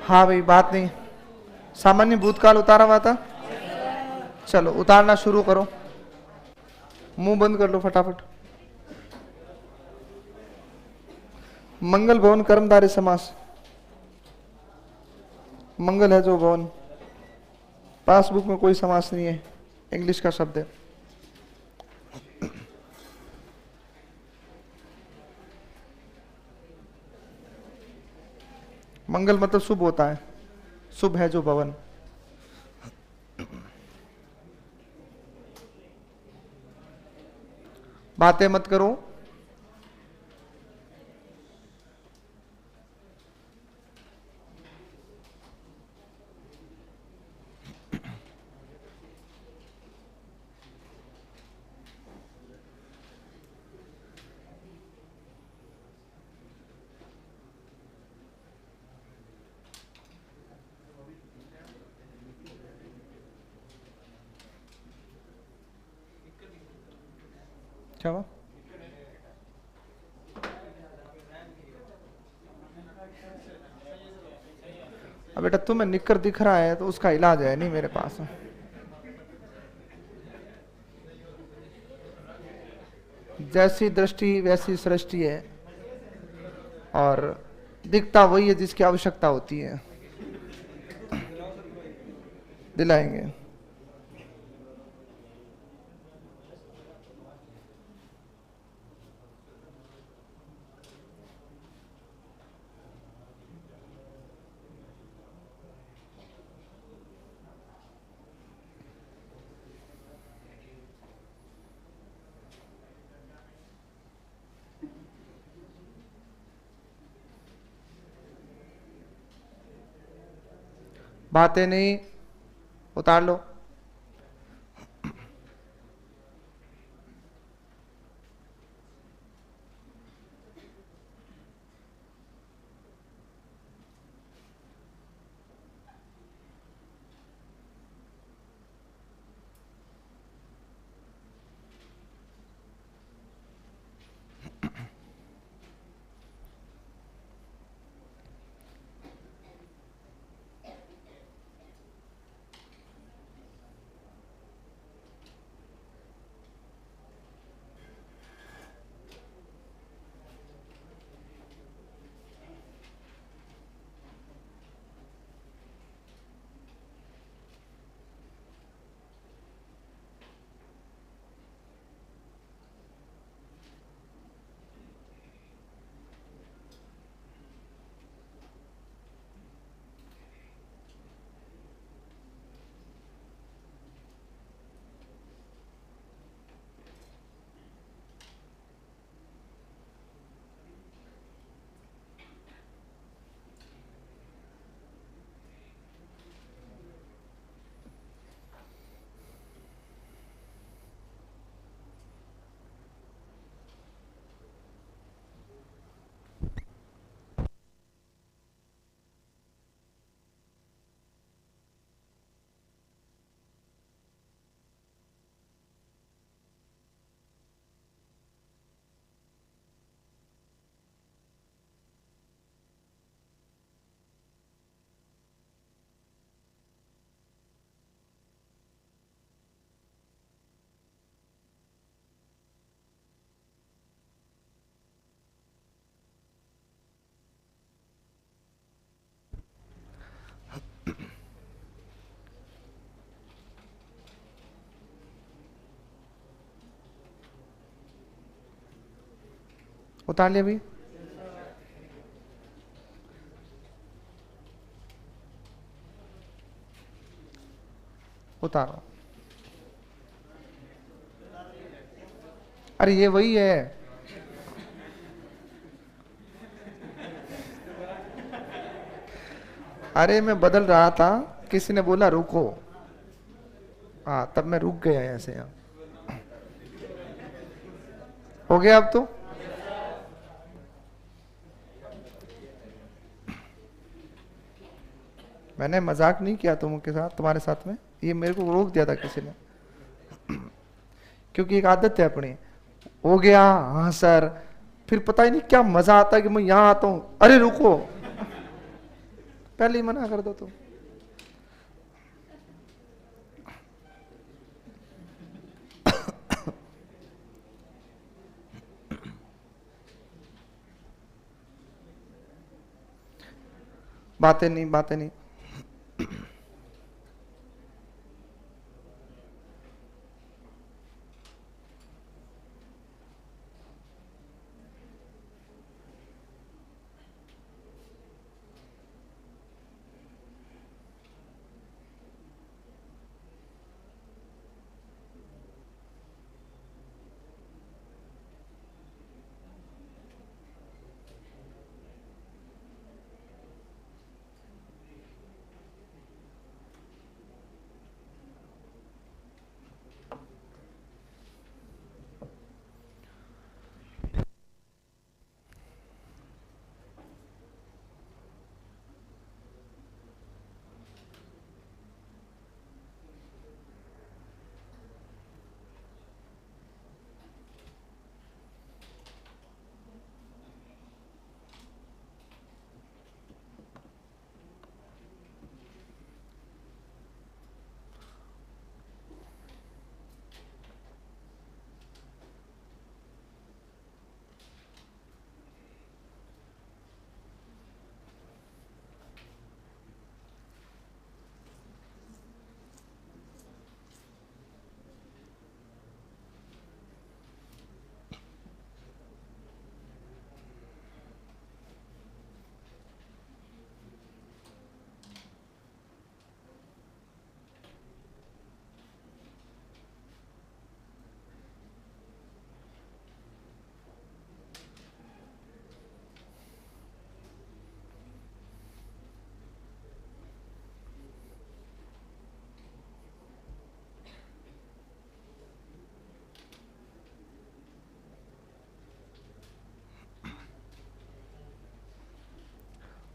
हाँ भाई, बात नहीं। सामान्य भूतकाल उतारा हुआ था। चलो उतारना शुरू करो। मुंह बंद कर लो फटाफट। मंगल भवन कर्मधारय समास। मंगल है जो भवन, पासबुक में कोई समास नहीं है, इंग्लिश का शब्द है। मंगल मतलब शुभ होता है, शुभ है जो भवन। बातें मत करो। क्या हुआ? अब बेटा तुम्हें निक्कर दिख रहा है तो उसका इलाज है नहीं मेरे पास। जैसी दृष्टि वैसी सृष्टि है, और दिखता वही है जिसकी आवश्यकता होती है। दिलाएंगे। बातें नहीं, उतार लो। उतार लिया भाई। उतारो। अरे ये वही है। अरे मैं बदल रहा था, किसी ने बोला रुको, हाँ तब मैं रुक गया ऐसे। यहाँ हो गया अब तो। मैंने मजाक नहीं किया तुमके साथ, तुम्हारे साथ में, ये मेरे को रोक दिया था किसी ने। क्योंकि एक आदत है अपनी। हो गया हाँ सर, फिर पता ही नहीं क्या मजा आता है कि मैं यहां आता हूं, अरे रुको। पहले ही मना कर दो तो। बातें नहीं, बातें नहीं।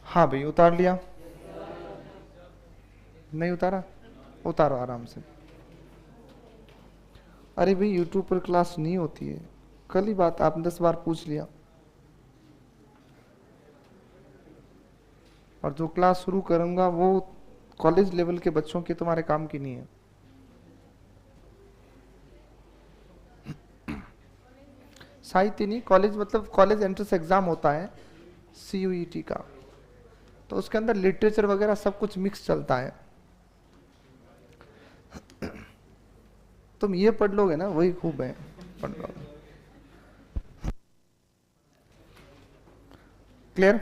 हाँ भाई, उतार लिया। नहीं उतारा? उतारो आराम से। अरे भाई, यूट्यूब पर क्लास नहीं होती है। कल ही बात, आपने 10 बार पूछ लिया। और जो क्लास शुरू करूंगा वो कॉलेज लेवल के बच्चों के, तुम्हारे काम की नहीं है। साहित्य नहीं, कॉलेज मतलब कॉलेज एंट्रेंस एग्जाम होता है CUET का, तो उसके अंदर लिटरेचर वगैरह सब कुछ मिक्स चलता है। तुम ये पढ़ लोगे ना, वही खूब है, पढ़ लो। क्लियर?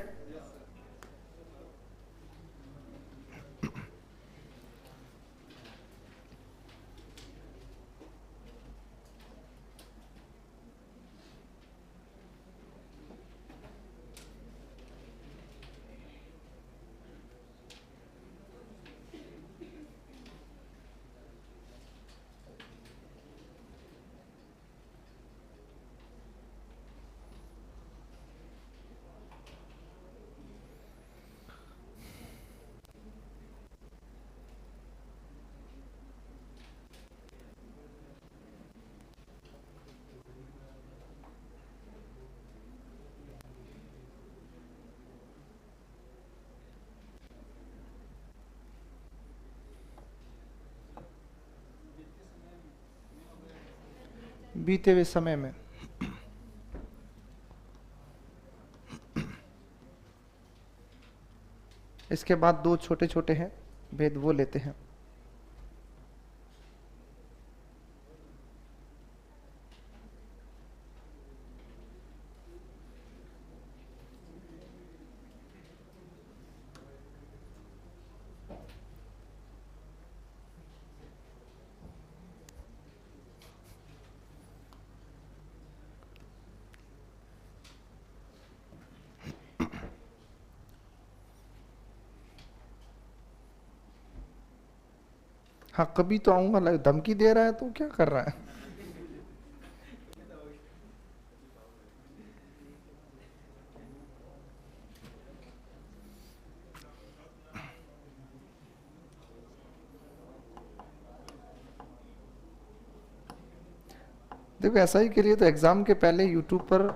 बीते हुए समय में इसके बाद 2 छोटे छोटे हैं भेद, वो लेते हैं। हाँ, कभी तो आऊंगा। धमकी दे रहा है तो क्या कर रहा है? देखो, SI के लिए तो एग्जाम के पहले यूट्यूब पर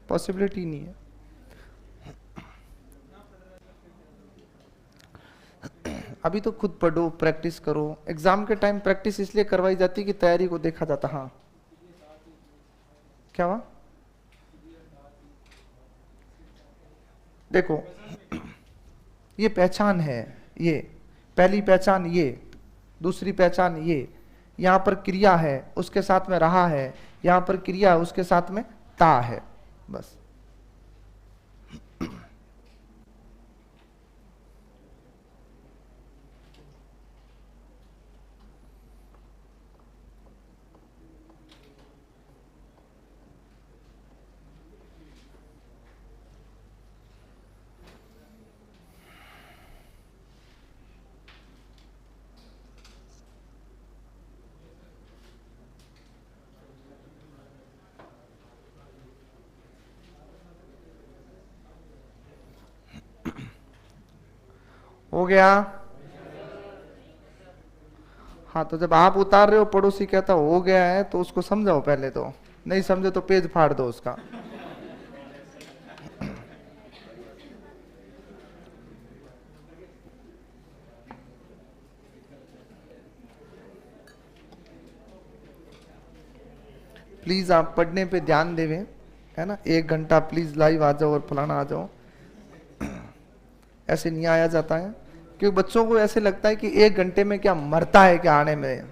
पॉसिबिलिटी नहीं है। अभी तो खुद पढ़ो, प्रैक्टिस करो। एग्जाम के टाइम प्रैक्टिस इसलिए करवाई जाती है कि तैयारी को देखा जाता। हाँ क्या हुआ? देखो ये पहचान है, ये पहली पहचान, ये दूसरी पहचान, ये यहां पर क्रिया है उसके साथ में रहा है, यहां पर क्रिया है उसके साथ में ता है, बस। हो गया? हाँ, तो जब आप उतार रहे हो पड़ोसी कहता हो गया है तो उसको समझाओ पहले, तो नहीं समझे तो पेज फाड़ दो उसका। प्लीज आप पढ़ने पे ध्यान देवे, है ना। 1 घंटा प्लीज लाइव आ जाओ और फलाना आ जाओ, ऐसे नहीं आया जाता है। क्योंकि बच्चों को ऐसे लगता है कि 1 घंटे में क्या मरता है क्या आने में।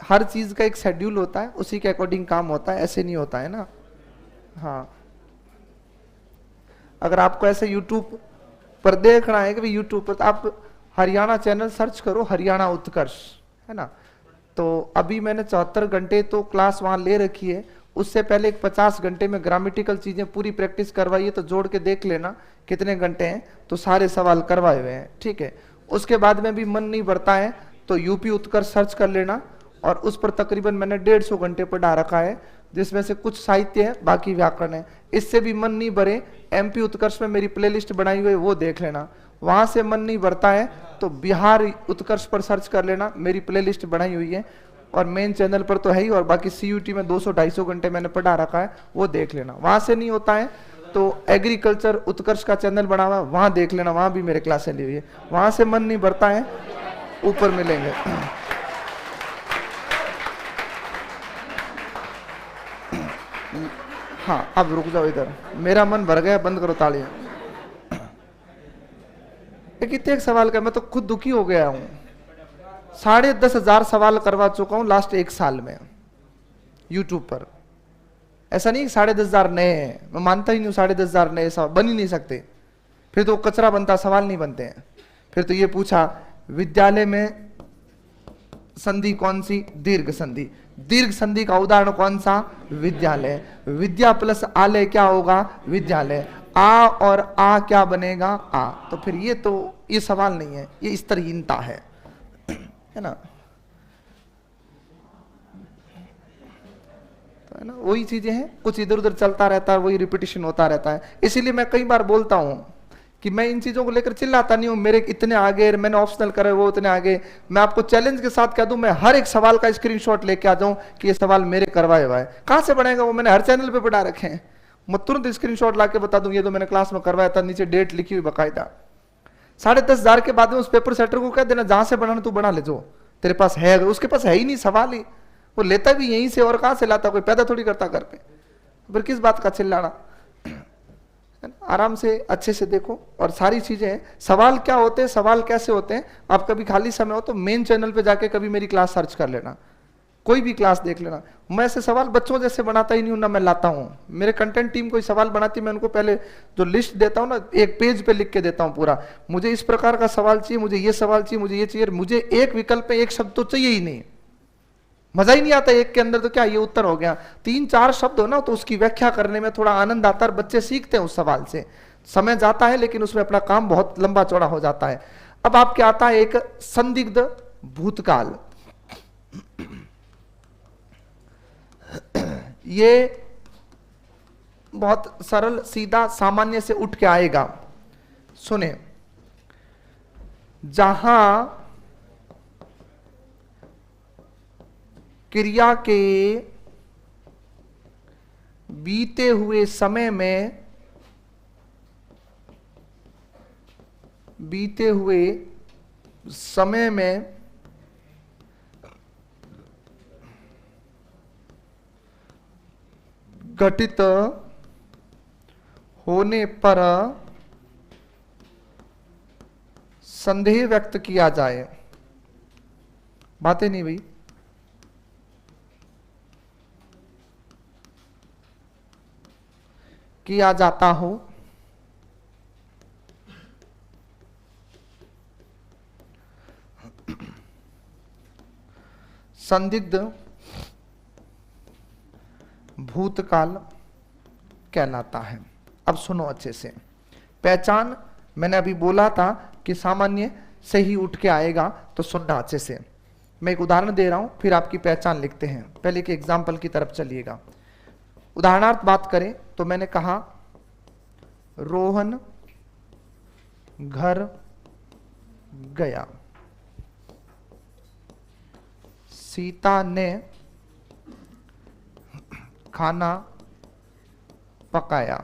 हर चीज का एक शेड्यूल होता है, उसी के अकॉर्डिंग काम होता है, ऐसे नहीं होता है ना। हाँ, अगर आपको ऐसे यूट्यूब पर देखना है कि भाई यूट्यूब पर, तो आप हरियाणा चैनल सर्च करो, हरियाणा उत्कर्ष, है ना। तो अभी मैंने 74 घंटे तो क्लास वहां ले रखी है, उससे पहले एक 50 घंटे में ग्रामेटिकल चीजें पूरी प्रैक्टिस करवाई है, तो जोड़ के देख लेना कितने घंटे हैं, तो सारे सवाल करवाए हुए हैं, ठीक है। उसके बाद में भी मन नहीं भरता है तो यूपी उत्कर्ष सर्च कर लेना, और उस पर तकरीबन मैंने 150 घंटे पढ़ा रखा है, जिसमें से कुछ साहित्य है, बाकी व्याकरण है। इससे भी मन नहीं भरे, एमपी उत्कर्ष में मेरी प्लेलिस्ट बनाई हुई है, वो देख लेना। वहां से मन नहीं भरता है तो बिहार उत्कर्ष पर सर्च कर लेना, मेरी प्लेलिस्ट बनाई हुई है, और मेन चैनल पर तो है ही, और बाकी सीयूटी में 200-250 घंटे मैंने पढ़ा रखा है, वो देख लेना। वहां से नहीं होता है तो एग्रीकल्चर उत्कर्ष का चैनल बना हुआ है, वहां देख लेना, वहां भी मेरे क्लासें ली हुई है। वहां से मन नहीं भरता है, ऊपर मिलेंगे। हाँ, अब रुक जाओ इधर, मेरा मन भर गया, बंद करो तालियां। कितने सवाल का, मैं तो खुद दुखी हो गया हूं। 10,500 सवाल करवा चुका हूं लास्ट 1 साल में यूट्यूब पर। ऐसा नहीं 10,500 नए हैं, मैं मानता ही नहीं 10,500 नए सवाल बन ही नहीं सकते, फिर तो कचरा बनता, सवाल नहीं बनते हैं। फिर तो ये पूछा विद्यालय में संधि कौन सी? दीर्घ संधि। दीर्घ संधि का उदाहरण कौन सा? विद्यालय। विद्या प्लस आलय क्या होगा? विद्यालय। आ और आ क्या बनेगा? आ। तो फिर ये सवाल नहीं है, ये स्तरहीनता है ना। तो है ना, वही चीजें हैं, कुछ इधर उधर चलता रहता है, वही रिपीटिशन होता रहता है। इसीलिए मैं कई बार बोलता हूं कि मैं इन चीजों को लेकर चिल्लाता नहीं हूं, मेरे इतने आगे, मैंने ऑप्शनल करे वो इतने आगे। मैं आपको चैलेंज के साथ कह दूं, मैं हर एक सवाल का स्क्रीनशॉट लेके आ जाऊं कि ये सवाल मेरे करवाए हुआ है। कहां से बनेगा वो? मैंने हर चैनल पे पढ़ा रखे हैं। मैं तुरंत स्क्रीनशॉट लाके बता दूं ये तो मैंने क्लास में करवाया था, नीचे डेट लिखी हुई बकायदा। 10,500 के बाद में उस पेपर सेटर को कह देना जहां से बनाना तू बना ले, जो तेरे पास है। उसके पास है ही नहीं सवाल ही, वो लेता भी यहीं से, और कहां से लाता? कोई पैदा थोड़ी करता घर पे। फिर किस बात का चिल्लाना? आराम से अच्छे से देखो, और सारी चीजें, सवाल क्या होते हैं, सवाल कैसे होते हैं, आप कभी खाली समय हो तो मेन चैनल पे जाके कभी मेरी क्लास सर्च कर लेना, कोई भी क्लास देख लेना। मैं ऐसे सवाल बच्चों जैसे बनाता ही नहीं हूं ना, मैं लाता हूं। मेरे कंटेंट टीम कोई सवाल बनाती, मैं उनको पहले जो लिस्ट देता हूं ना, एक पेज पे लिख के देता हूं पूरा, मुझे इस प्रकार का सवाल चाहिए, मुझे ये सवाल चाहिए, मुझे ये चाहिए, मुझे एक विकल्प में एक शब्द तो चाहिए ही नहीं। मजा ही नहीं आता एक के अंदर, तो क्या ये उत्तर हो गया? 3-4 शब्द हो ना तो उसकी व्याख्या करने में थोड़ा आनंद आता है, बच्चे सीखते हैं उस सवाल से। समय जाता है लेकिन उसमें अपना काम बहुत लंबा चौड़ा हो जाता है। अब आपके आता है एक संदिग्ध भूतकाल। ये बहुत सरल, सीधा, सामान्य से उठ के आएगा। सुने, जहां क्रिया के बीते हुए समय में बीते हुए समय में घटित होने पर संदेह व्यक्त किया जाए। बातें नहीं भाई, किया जाता हो संदिग्ध भूतकाल कहलाता है। अब सुनो अच्छे से। पहचान मैंने अभी बोला था कि सामान्य से ही उठ के आएगा, तो सुनना अच्छे से। मैं एक उदाहरण दे रहा हूं, फिर आपकी पहचान लिखते हैं। पहले के एग्जाम्पल की तरफ चलिएगा। उदाहरणार्थ बात करें तो मैंने कहा रोहन घर गया, सीता ने खाना पकाया,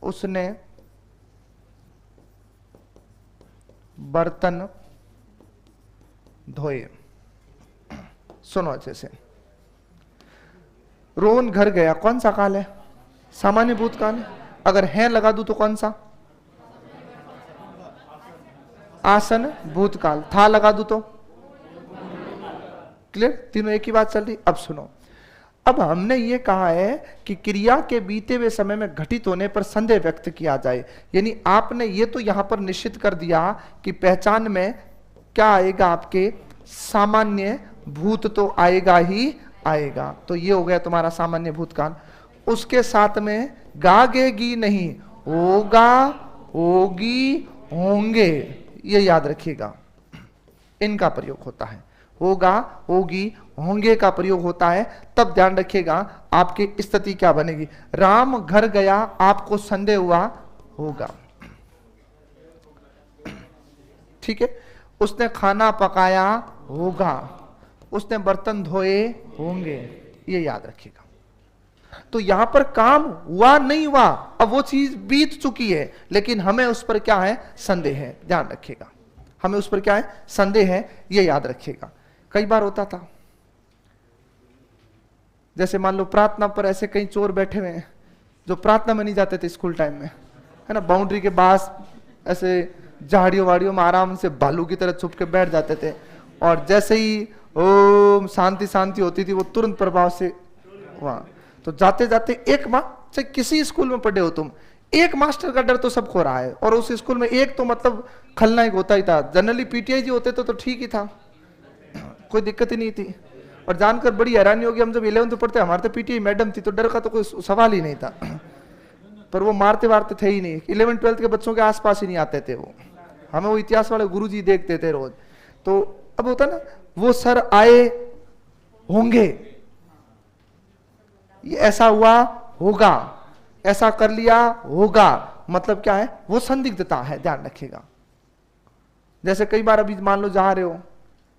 उसने बर्तन धोए। सुनो अच्छे से। रोहन घर गया कौन सा काल है? सामान्य भूतकाल है। अगर है लगा दूं तो कौन सा? आसन भूतकाल। था लगा दूं तो? क्लियर? तीनों एक ही बात चल रही। अब सुनो। अब हमने ये कहा है कि क्रिया के बीते हुए समय में घटित होने पर संदेह व्यक्त किया जाए, यानी आपने ये तो यहां पर निश्चित कर दिया कि पहचान में क्या आएगा आपके? सामान्य भूत तो आएगा ही आएगा। तो ये हो गया तुम्हारा सामान्य भूतकाल। उसके साथ में गागेगी नहीं, होगा, होगी, होंगे, ये याद रखिएगा। इनका प्रयोग होता है। होगा, होगी, होंगे का प्रयोग होता है। तब ध्यान रखिएगा आपकी स्थिति क्या बनेगी। राम घर गया, आपको संदेह हुआ, होगा। ठीक है। उसने खाना पकाया, होगा। उसने बर्तन धोए, होंगे। ये याद रखिएगा। तो यहां पर काम हुआ नहीं हुआ, अब वो चीज बीत चुकी है, लेकिन हमें उस पर क्या है? संदेह है। ध्यान रखिएगा, हमें उस पर क्या है? संदेह है। ये याद रखिएगा। कई बार होता था, जैसे मान लो प्रार्थना पर ऐसे कई चोर बैठे हुए हैं जो प्रार्थना में नहीं जाते थे स्कूल टाइम में, है ना। बाउंड्री के पास ऐसे झाड़ियों वाड़ियों में आराम से भालू की तरह छुप के बैठ जाते थे, और जैसे ही ओम शांति शांति होती थी, वो तुरंत प्रभाव से वहां। तो जाते जाते एक चाहे किसी स्कूल में पढ़े हो तुम, एक मास्टर का डर तो सबको रहा है, और उस स्कूल में एक तो मतलब खलनायक होता ही था। जनरली पीटीआई जी होते तो ठीक ही था, कोई दिक्कत ही नहीं थी। और जानकर बड़ी हैरानी होगी, हम जब 11th पढ़ते हमारे तो पीटीआई मैडम थी, तो डर का तो कोई सवाल ही नहीं था। पर वो मारते वारते थे ही नहीं। 11th 12th के बच्चों के आसपास ही नहीं आते थे वो। हमें वो इतिहास वाले गुरुजी देखते थे रोज। तो अब होता ना, वो सर आए होंगे, ये ऐसा हुआ, होगा, ऐसा कर लिया, होगा, मतलब क्या है? वो संदिग्धता है। ध्यान रखिएगा। जैसे कई बार अभी मान लो जा रहे हो,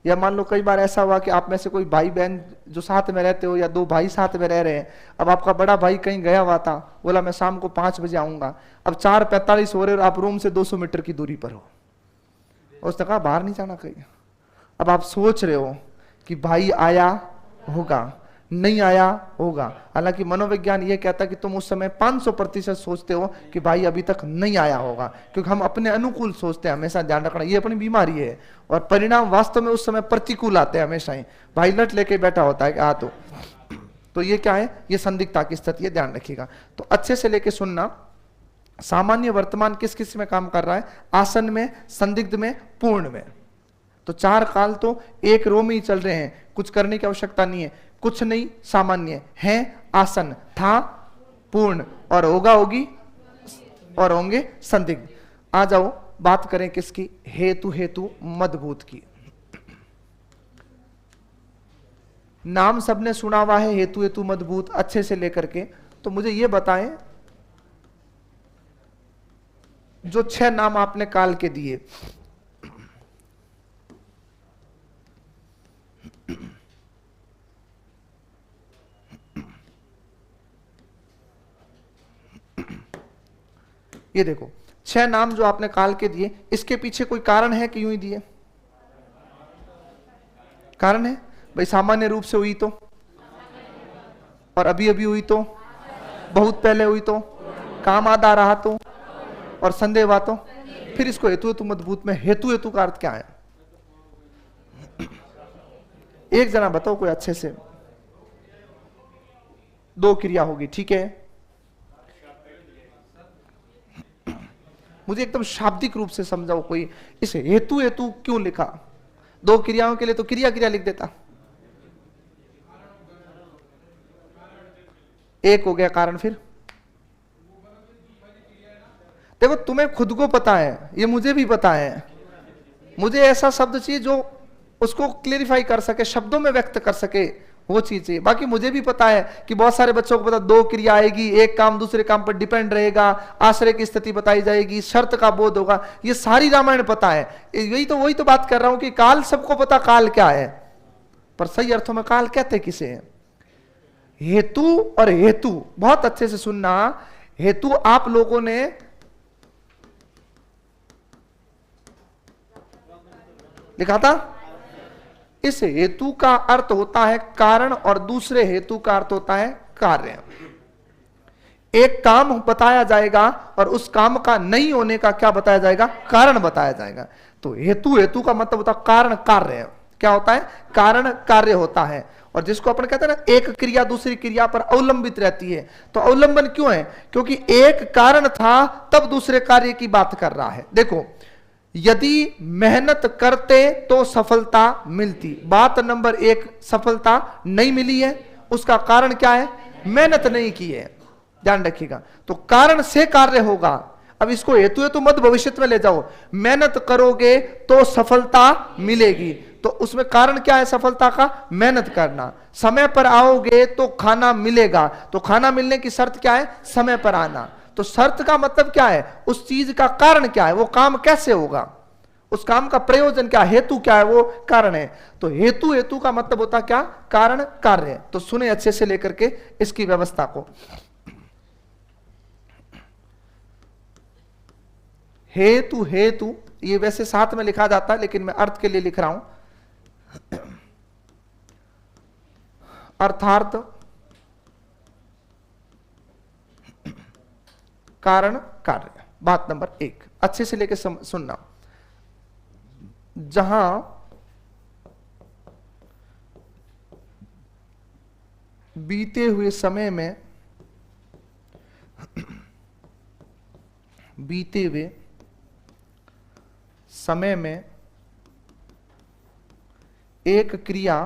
या मान लो कई बार ऐसा हुआ कि आप में से कोई भाई बहन जो साथ में रहते हो, या दो भाई साथ में रह रहे हैं। अब आपका बड़ा भाई कहीं गया हुआ था, बोला मैं शाम को 5 बजे आऊंगा। अब 4:45 हो रहे और आप रूम से 200 मीटर की दूरी पर हो। उसने कहा बाहर नहीं जाना कहीं। अब आप सोच रहे हो कि भाई आया होगा, नहीं आया होगा। हालांकि मनोविज्ञान यह कहता है कि तुम उस समय 500% सोचते हो कि भाई अभी तक नहीं आया होगा, क्योंकि हम अपने अनुकूल सोचते हैं। हमेशा ध्यान रखना, ये अपनी बीमारी है। और परिणाम वास्तव में उस समय प्रतिकूल आते हैं हमेशा ही। भाई लट लेके बैठा होता है कि आ तो ये क्या है? ये संदिग्धता की स्थिति है। ध्यान रखिएगा। तो अच्छे से लेके सुनना। सामान्य वर्तमान किस किस में काम कर रहा है? आसन में, संदिग्ध में, पूर्ण में। तो 4 काल तो एक रो में ही चल रहे हैं, कुछ करने की आवश्यकता नहीं है। कुछ नहीं, सामान्य है, आसन, था, पूर्ण, और होगा, होगी, और होंगे, संदिग्ध। आ जाओ बात करें किसकी? हेतु हेतु मदभूत की। नाम सबने सुना हुआ है, हेतु हेतु मदभूत, अच्छे से लेकर के। तो मुझे यह बताएं, जो 6 नाम आपने काल के दिए, ये देखो, 6 नाम जो आपने काल के दिए, इसके पीछे कोई कारण है कि यूं ही दिए? कारण है भाई, सामान्य रूप से हुई तो, और अभी अभी हुई तो, बहुत पहले हुई तो, काम आधा रहा तो, और संदेह हुआ तो। फिर इसको हेतु हेतु मजबूत में हेतु हेतु का अर्थ क्या है? एक जना बताओ कोई अच्छे से। 2 क्रिया होगी, ठीक है। मुझे एकदम शाब्दिक रूप से समझाओ कोई, इस हेतु हेतु क्यों लिखा? 2 क्रियाओं के लिए तो क्रिया क्रिया लिख देता। एक हो गया कारण। फिर देखो, तुम्हें खुद को पता है, ये मुझे भी पता है, मुझे ऐसा शब्द चाहिए जो उसको क्लेरिफाई कर सके, शब्दों में व्यक्त कर सके, वो चीज चाहिए। बाकी मुझे भी पता है कि बहुत सारे बच्चों को पता 2 क्रिया आएगी, एक काम दूसरे काम पर डिपेंड रहेगा, आश्रय की स्थिति बताई जाएगी, शर्त का बोध होगा, ये सारी रामायण पता है। वही तो बात कर रहा हूं कि काल सबको पता, काल क्या है, पर सही अर्थों में काल कहते किसे है? हेतु और हेतु बहुत अच्छे से सुनना। हेतु आप लोगों ने लिखा था। इस हेतु का अर्थ होता है कारण और दूसरे हेतु का अर्थ होता है कार्य। एक काम बताया जाएगा और उस काम का नहीं होने का क्या बताया जाएगा? कारण बताया जाएगा। तो हेतु हेतु का मतलब होता है कारण कार्य। क्या होता है? कारण कार्य होता है। और जिसको अपन कहते हैं ना, एक क्रिया दूसरी क्रिया पर अवलंबित रहती है। तो अवलंबन क्यों है? क्योंकि एक कारण था तब दूसरे कार्य की बात कर रहा है। देखो, यदि मेहनत करते तो सफलता मिलती। बात नंबर 1, सफलता नहीं मिली है, उसका कारण क्या है? मेहनत नहीं की है। ध्यान रखिएगा। तो कारण से कार्य होगा। अब इसको हेतु है तो मत भविष्य में ले जाओ। मेहनत करोगे तो सफलता मिलेगी, तो उसमें कारण क्या है सफलता का? मेहनत करना। समय पर आओगे तो खाना मिलेगा, तो खाना मिलने की शर्त क्या है? समय पर आना। तो शर्त का मतलब क्या है? उस चीज का कारण क्या है? वो काम कैसे होगा? उस काम का प्रयोजन क्या? हेतु क्या है? वो कारण है। तो हेतु हेतु का मतलब होता क्या? कारण कार्य। तो सुने अच्छे से लेकर के इसकी व्यवस्था को। हेतु हेतु ये वैसे साथ में लिखा जाता है, लेकिन मैं अर्थ के लिए लिख रहा हूं। अर्थार्थ, कारण कार्य। बात नंबर 1 अच्छे से लेकर सुनना। जहां बीते हुए समय में एक क्रिया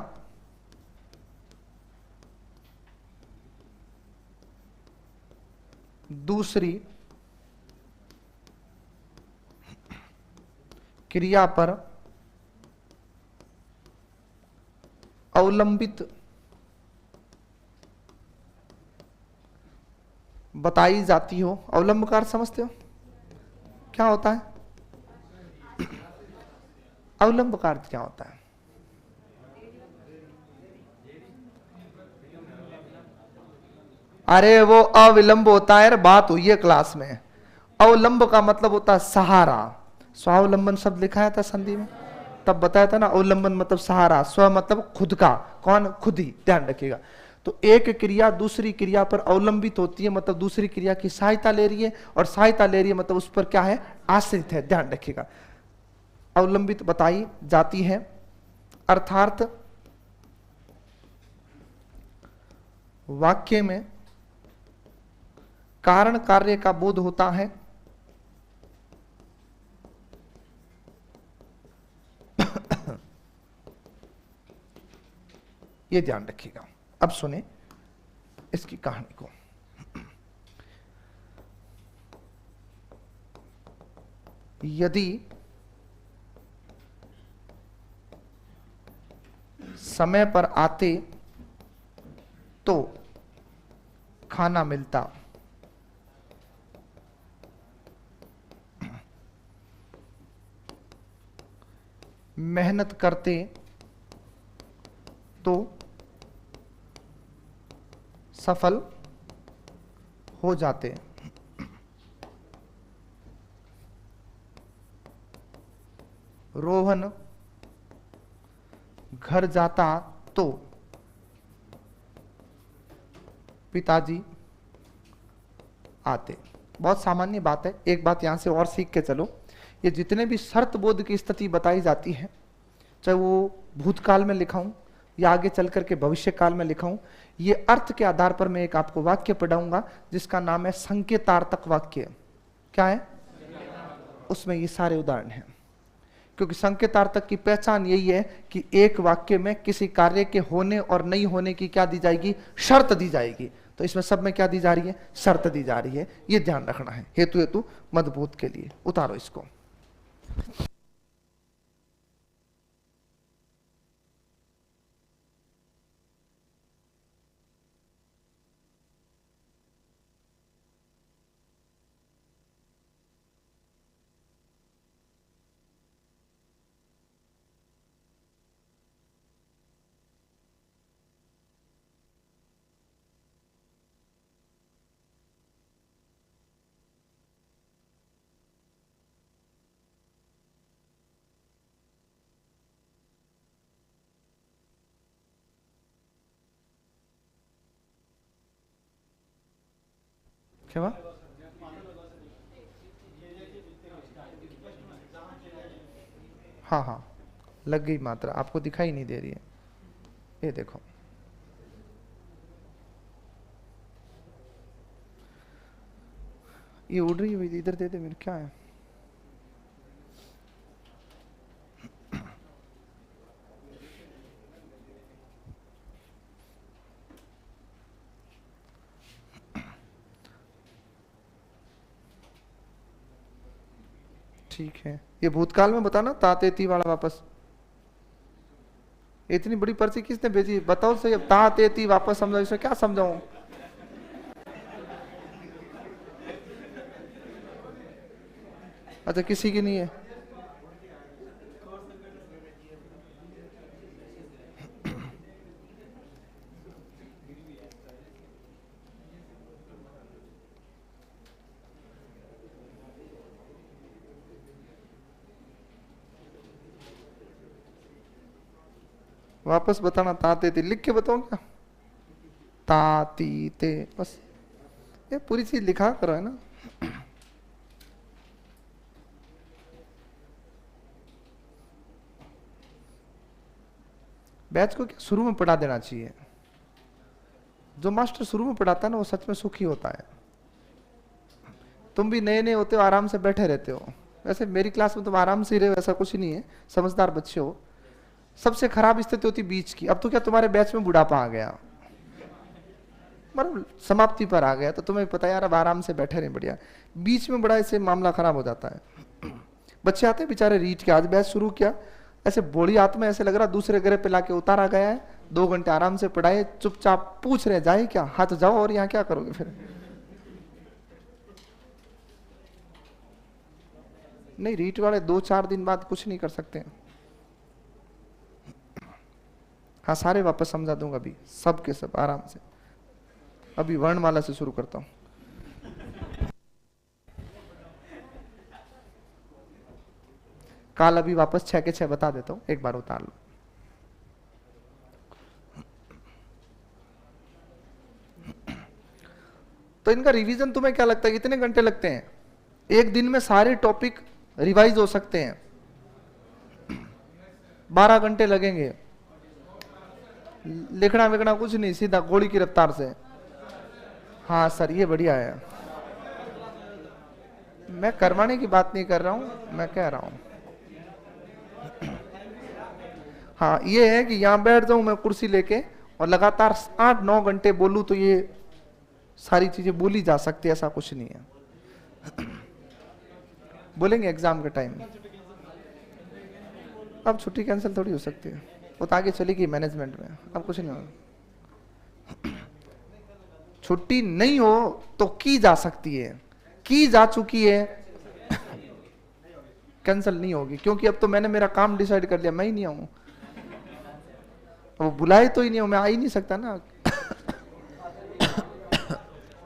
दूसरी क्रिया पर अवलंबित बताई जाती हो। अवलंब का अर्थ समझते हो क्या होता है? अवलंब का अर्थ क्या होता है? अरे वो अविलंब होता है, बात हुई है क्लास में। अवलंब का मतलब होता है सहारा। स्वावलंबन शब्द लिखा था संधि में, तब बताया था ना। अवलंबन मतलब सहारा, स्व मतलब खुद का, कौन? खुद ही। ध्यान रखिएगा। तो एक क्रिया दूसरी क्रिया पर अवलंबित होती है, मतलब दूसरी क्रिया की सहायता ले रही है, और सहायता ले रही है मतलब उस पर क्या है? आश्रित है। ध्यान रखिएगा। अवलंबित बताई जाती है, अर्थात वाक्य में कारण कार्य का बोध होता है। ये ध्यान रखिएगा। अब सुने इसकी कहानी को। यदि समय पर आते तो खाना मिलता, मेहनत करते तो सफल हो जाते। रोहन घर जाता तो पिताजी आते। बहुत सामान्य बात है। एक बात यहां से और सीख के चलो, ये जितने भी शर्त बोध की स्थिति बताई जाती है, चाहे वो भूतकाल में लिखा हूं या आगे चल करके भविष्य काल में लिखा हूं, ये अर्थ के आधार पर मैं एक आपको वाक्य पढ़ाऊंगा जिसका नाम है संकेतार्थक वाक्य। क्या है? उसमें ये सारे उदाहरण हैं। क्योंकि संकेतार्थक की पहचान यही है कि एक वाक्य में किसी कार्य के होने और नहीं होने की क्या दी जाएगी? शर्त दी जाएगी। तो इसमें सब में क्या दी जा रही है? शर्त दी जा रही है। ये ध्यान रखना है हेतु हेतु मदभूत के लिए। उतारो इसको। क्या हुआ? हाँ हाँ, लग गई मात्रा, आपको दिखाई नहीं दे रही है। ये देखो, ये उड़ रही है, इधर दे दे मेरे। क्या है? ठीक है, ये भूतकाल में बताना तातेती वाला वापस। इतनी बड़ी पर्ची किसने भेजी? बताओ सही। अब तातेती वापस समझाओ, इसमें क्या समझाऊं? अच्छा, किसी की नहीं है। वापस बताना तातेती, लिख के बताओ क्या? ताती ते, बस ये पूरी चीज लिखा करो, है ना। बैच को क्या शुरू में पढ़ा देना चाहिए। जो मास्टर शुरू में पढ़ाता है ना, वो सच में सुखी होता है। तुम भी नए नए होते हो, आराम से बैठे रहते हो। वैसे मेरी क्लास में तुम आराम से ही रहे हो, ऐसा कुछ नहीं है, समझदार बच्चे हो। सबसे खराब स्थिति होती बीच की। अब तो क्या तुम्हारे बैच में बुढ़ापा आ गया, मतलब समाप्ति पर आ गया, तो तुम्हें पता है यार अब आराम से बैठे रहे, बढ़िया। बीच में बड़ा इससे मामला खराब हो जाता है। बच्चे आते हैं बेचारे रीट के, आज बैच शुरू किया, ऐसे बोली हाथ में ऐसे लग रहा दूसरे ग्रह पे लाके उतारा गया है। 2 घंटे आराम से पढ़ाए, चुपचाप पूछ रहे जाए क्या? हाँ तो जाओ, और यहाँ क्या करोगे फिर? नहीं, रीट वाले 2-4 दिन बाद कुछ नहीं कर सकते। हाँ, सारे वापस समझा दूंगा अभी, सब के सब आराम से। अभी वर्णमाला से शुरू करता हूं। काल अभी वापस 6 के 6 बता देता हूं, एक बार उतार लो। तो इनका रिवीजन तुम्हें क्या लगता है कितने घंटे लगते हैं? एक दिन में सारे टॉपिक रिवाइज हो सकते हैं, 12 घंटे लगेंगे। लिखना विखना कुछ नहीं, सीधा गोली की रफ्तार से। हाँ सर, ये बढ़िया है। मैं करवाने की बात नहीं कर रहा हूं, मैं कह रहा हूं हाँ, ये है कि यहां बैठ जाऊं मैं कुर्सी लेके और लगातार 8-9 घंटे बोलूं तो ये सारी चीजें बोली जा सकती है, ऐसा कुछ नहीं है। बोलेंगे एग्जाम के टाइम। अब छुट्टी कैंसिल थोड़ी हो सकती है, वो तो आगे चलेगी मैनेजमेंट में, अब कुछ नहीं होगा। छुट्टी नहीं हो तो की जा सकती है, की जा चुकी है, कैंसिल नहीं होगी। क्योंकि अब तो मैंने मेरा काम डिसाइड कर लिया, मैं ही नहीं आऊं। वो बुलाए तो ही नहीं हूं, मैं आ ही नहीं सकता ना।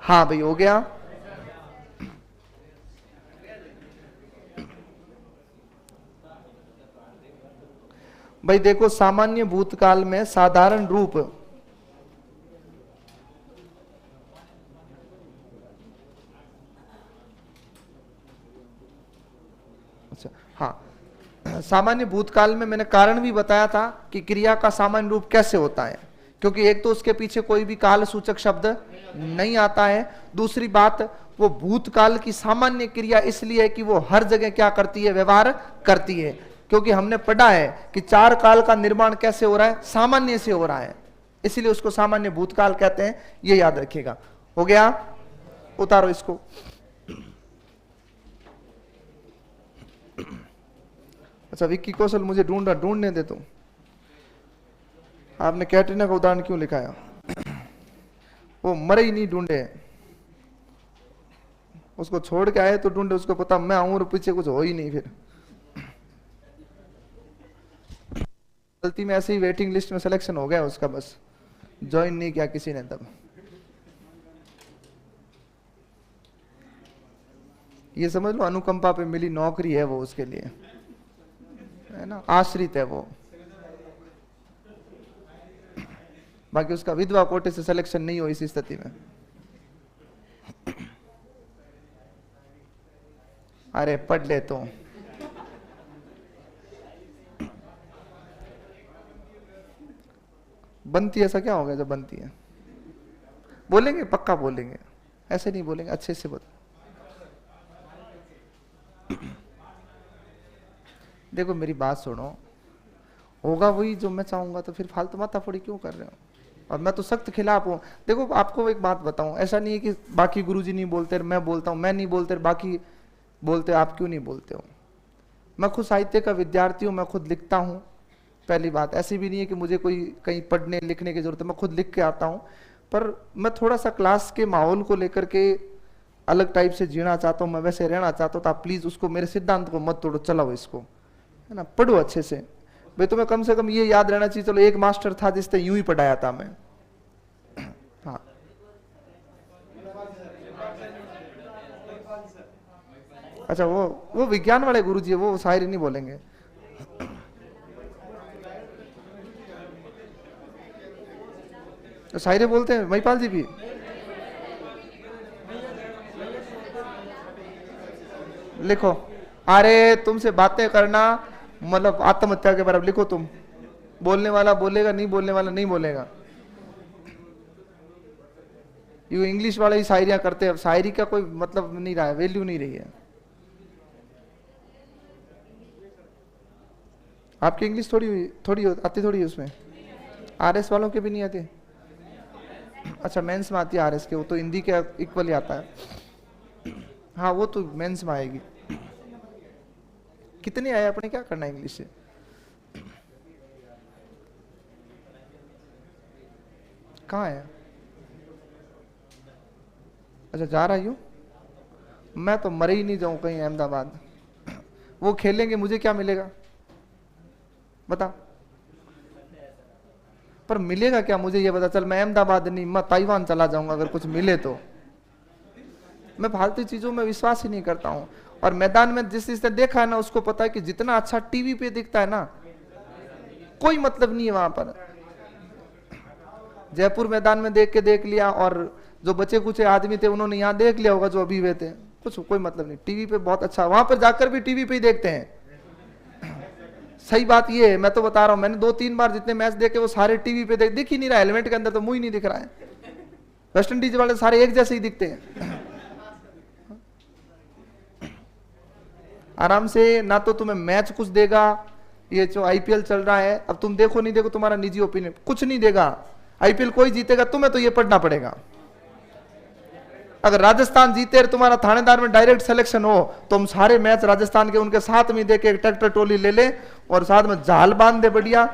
हाँ भाई, हो गया। भाई देखो, सामान्य भूतकाल में साधारण रूप, अच्छा हाँ, सामान्य भूतकाल में मैंने कारण भी बताया था कि क्रिया का सामान्य रूप कैसे होता है, क्योंकि एक तो उसके पीछे कोई भी काल सूचक शब्द नहीं आता है, दूसरी बात वो भूतकाल की सामान्य क्रिया इसलिए है कि वो हर जगह क्या करती है, व्यवहार करती है, क्योंकि हमने पढ़ा है कि चार काल का निर्माण कैसे हो रहा है, सामान्य से हो रहा है, इसलिए उसको सामान्य भूतकाल कहते हैं, ये याद रखिएगा। हो गया, उतारो इसको। अच्छा विक्की कौशल, मुझे ढूंढने दे तुम। आपने कैटरीना का उदाहरण क्यों लिखाया? वो मरे ही नहीं ढूंढे, उसको छोड़ के आए तो ढूंढे, उसको पता मैं आऊं और पीछे कुछ हो ही नहीं, फिर गलती में ऐसे ही वेटिंग लिस्ट में सिलेक्शन हो गया उसका, बस ज्वाइन नहीं किया किसी ने तब। ये समझ लो अनुकंपा पे मिली नौकरी है वो, उसके लिए है ना, आश्रित है वो, बाकी उसका विधवा कोटे से सिलेक्शन नहीं हो इस स्थिति में। अरे पढ़ ले तो, बनती है, ऐसा क्या हो गया जब बनती है? बोलेंगे, पक्का बोलेंगे, ऐसे नहीं बोलेंगे, अच्छे से बोल। देखो मेरी बात सुनो, होगा वही जो मैं चाहूंगा, तो फिर फालतू माथाफोड़ी क्यों कर रहे हो? और मैं तो सख्त खिलाफ हूं। देखो आपको एक बात बताऊं, ऐसा नहीं है कि बाकी गुरुजी नहीं बोलते मैं बोलता हूं, मैं नहीं बोलते बाकी बोलते, आप क्यों नहीं बोलते हो? मैं खुद साहित्य का विद्यार्थी हूं, मैं खुद लिखता हूं। पहली बात, ऐसी भी नहीं है कि मुझे कोई कहीं पढ़ने लिखने की जरूरत है, मैं खुद लिख के आता हूं, पर मैं थोड़ा सा क्लास के माहौल को लेकर के अलग टाइप से जीना चाहता हूं, मैं वैसे रहना चाहता हूं, तो आप प्लीज उसको, मेरे सिद्धांत को मत तोड़ो, चलाओ इसको, है ना, पढ़ो अच्छे से। भाई तुम्हें कम से कम ये याद रहना चाहिए, चलो एक मास्टर था जिसने यूं ही पढ़ाया था मैं, हाँ अच्छा वो विज्ञान वाले गुरुजी है, वो शायरी नहीं बोलेंगे। तो शायरी बोलते हैं महिपाल जी भी? लिखो, अरे तुमसे बातें करना मतलब आत्महत्या के बराबर, लिखो तुम। बोलने वाला बोलेगा, नहीं बोलने वाला नहीं बोलेगा। ये इंग्लिश वाले ही शायरियां करते हैं, शायरी का कोई मतलब नहीं रहा है, वैल्यू नहीं रही है। आपकी इंग्लिश थोड़ी आती थोड़ी है उसमें, आरएस वालों के भी नहीं आती। अच्छा मेंस में आती है आरएस के, वो तो हिंदी के इक्वल ही आता है। हाँ वो तो मेंस में आएगी। कितने आए अपने, क्या करना है इंग्लिश से? कहाँ है? अच्छा जा रहा हूँ मैं, तो मरे ही नहीं जाऊं कहीं अहमदाबाद। वो खेलेंगे, मुझे क्या मिलेगा बता? पर मिलेगा क्या मुझे ये बता, चल मैं अहमदाबाद नहीं, मैं ताइवान चला जाऊंगा अगर कुछ मिले तो। मैं फालतू चीजों में विश्वास ही नहीं करता हूं। और मैदान में जिसने देखा है ना, उसको पता है कि जितना अच्छा टीवी पे दिखता है ना, कोई मतलब नहीं है वहां पर। जयपुर मैदान में देख लिया, और जो बचे कुछ आदमी थे उन्होंने यहाँ देख लिया होगा, जो अभी हुए थे, कुछ कोई मतलब नहीं। टीवी पे बहुत अच्छा, वहां पर जाकर भी टीवी पे ही देखते हैं। सही बात ये है, मैं तो बता रहा हूं, मैंने 2-3 बार जितने मैच देखे वो सारे टीवी पे दिख ही नहीं रहा। हेलमेट के अंदर तो मुंह ही नहीं दिख रहा है। वेस्ट इंडीज वाले सारे एक जैसे ही दिखते हैं। आराम से, ना तो तुम्हें मैच कुछ देगा, ये जो आईपीएल चल रहा है, अब तुम देखो नहीं देखो तुम्हारा निजी ओपिनियन, कुछ नहीं देगा। आईपीएल कोई जीतेगा, तुम्हें तो ये पढ़ना पड़ेगा। अगर राजस्थान जीते और तुम्हारा थानेदार में डायरेक्ट सिलेक्शन हो, तो हम सारे मैच राजस्थान के उनके साथ में देके एक ट्रैक्टर ट्रॉली ले ले और साथ में जाल बांध दे बढ़िया,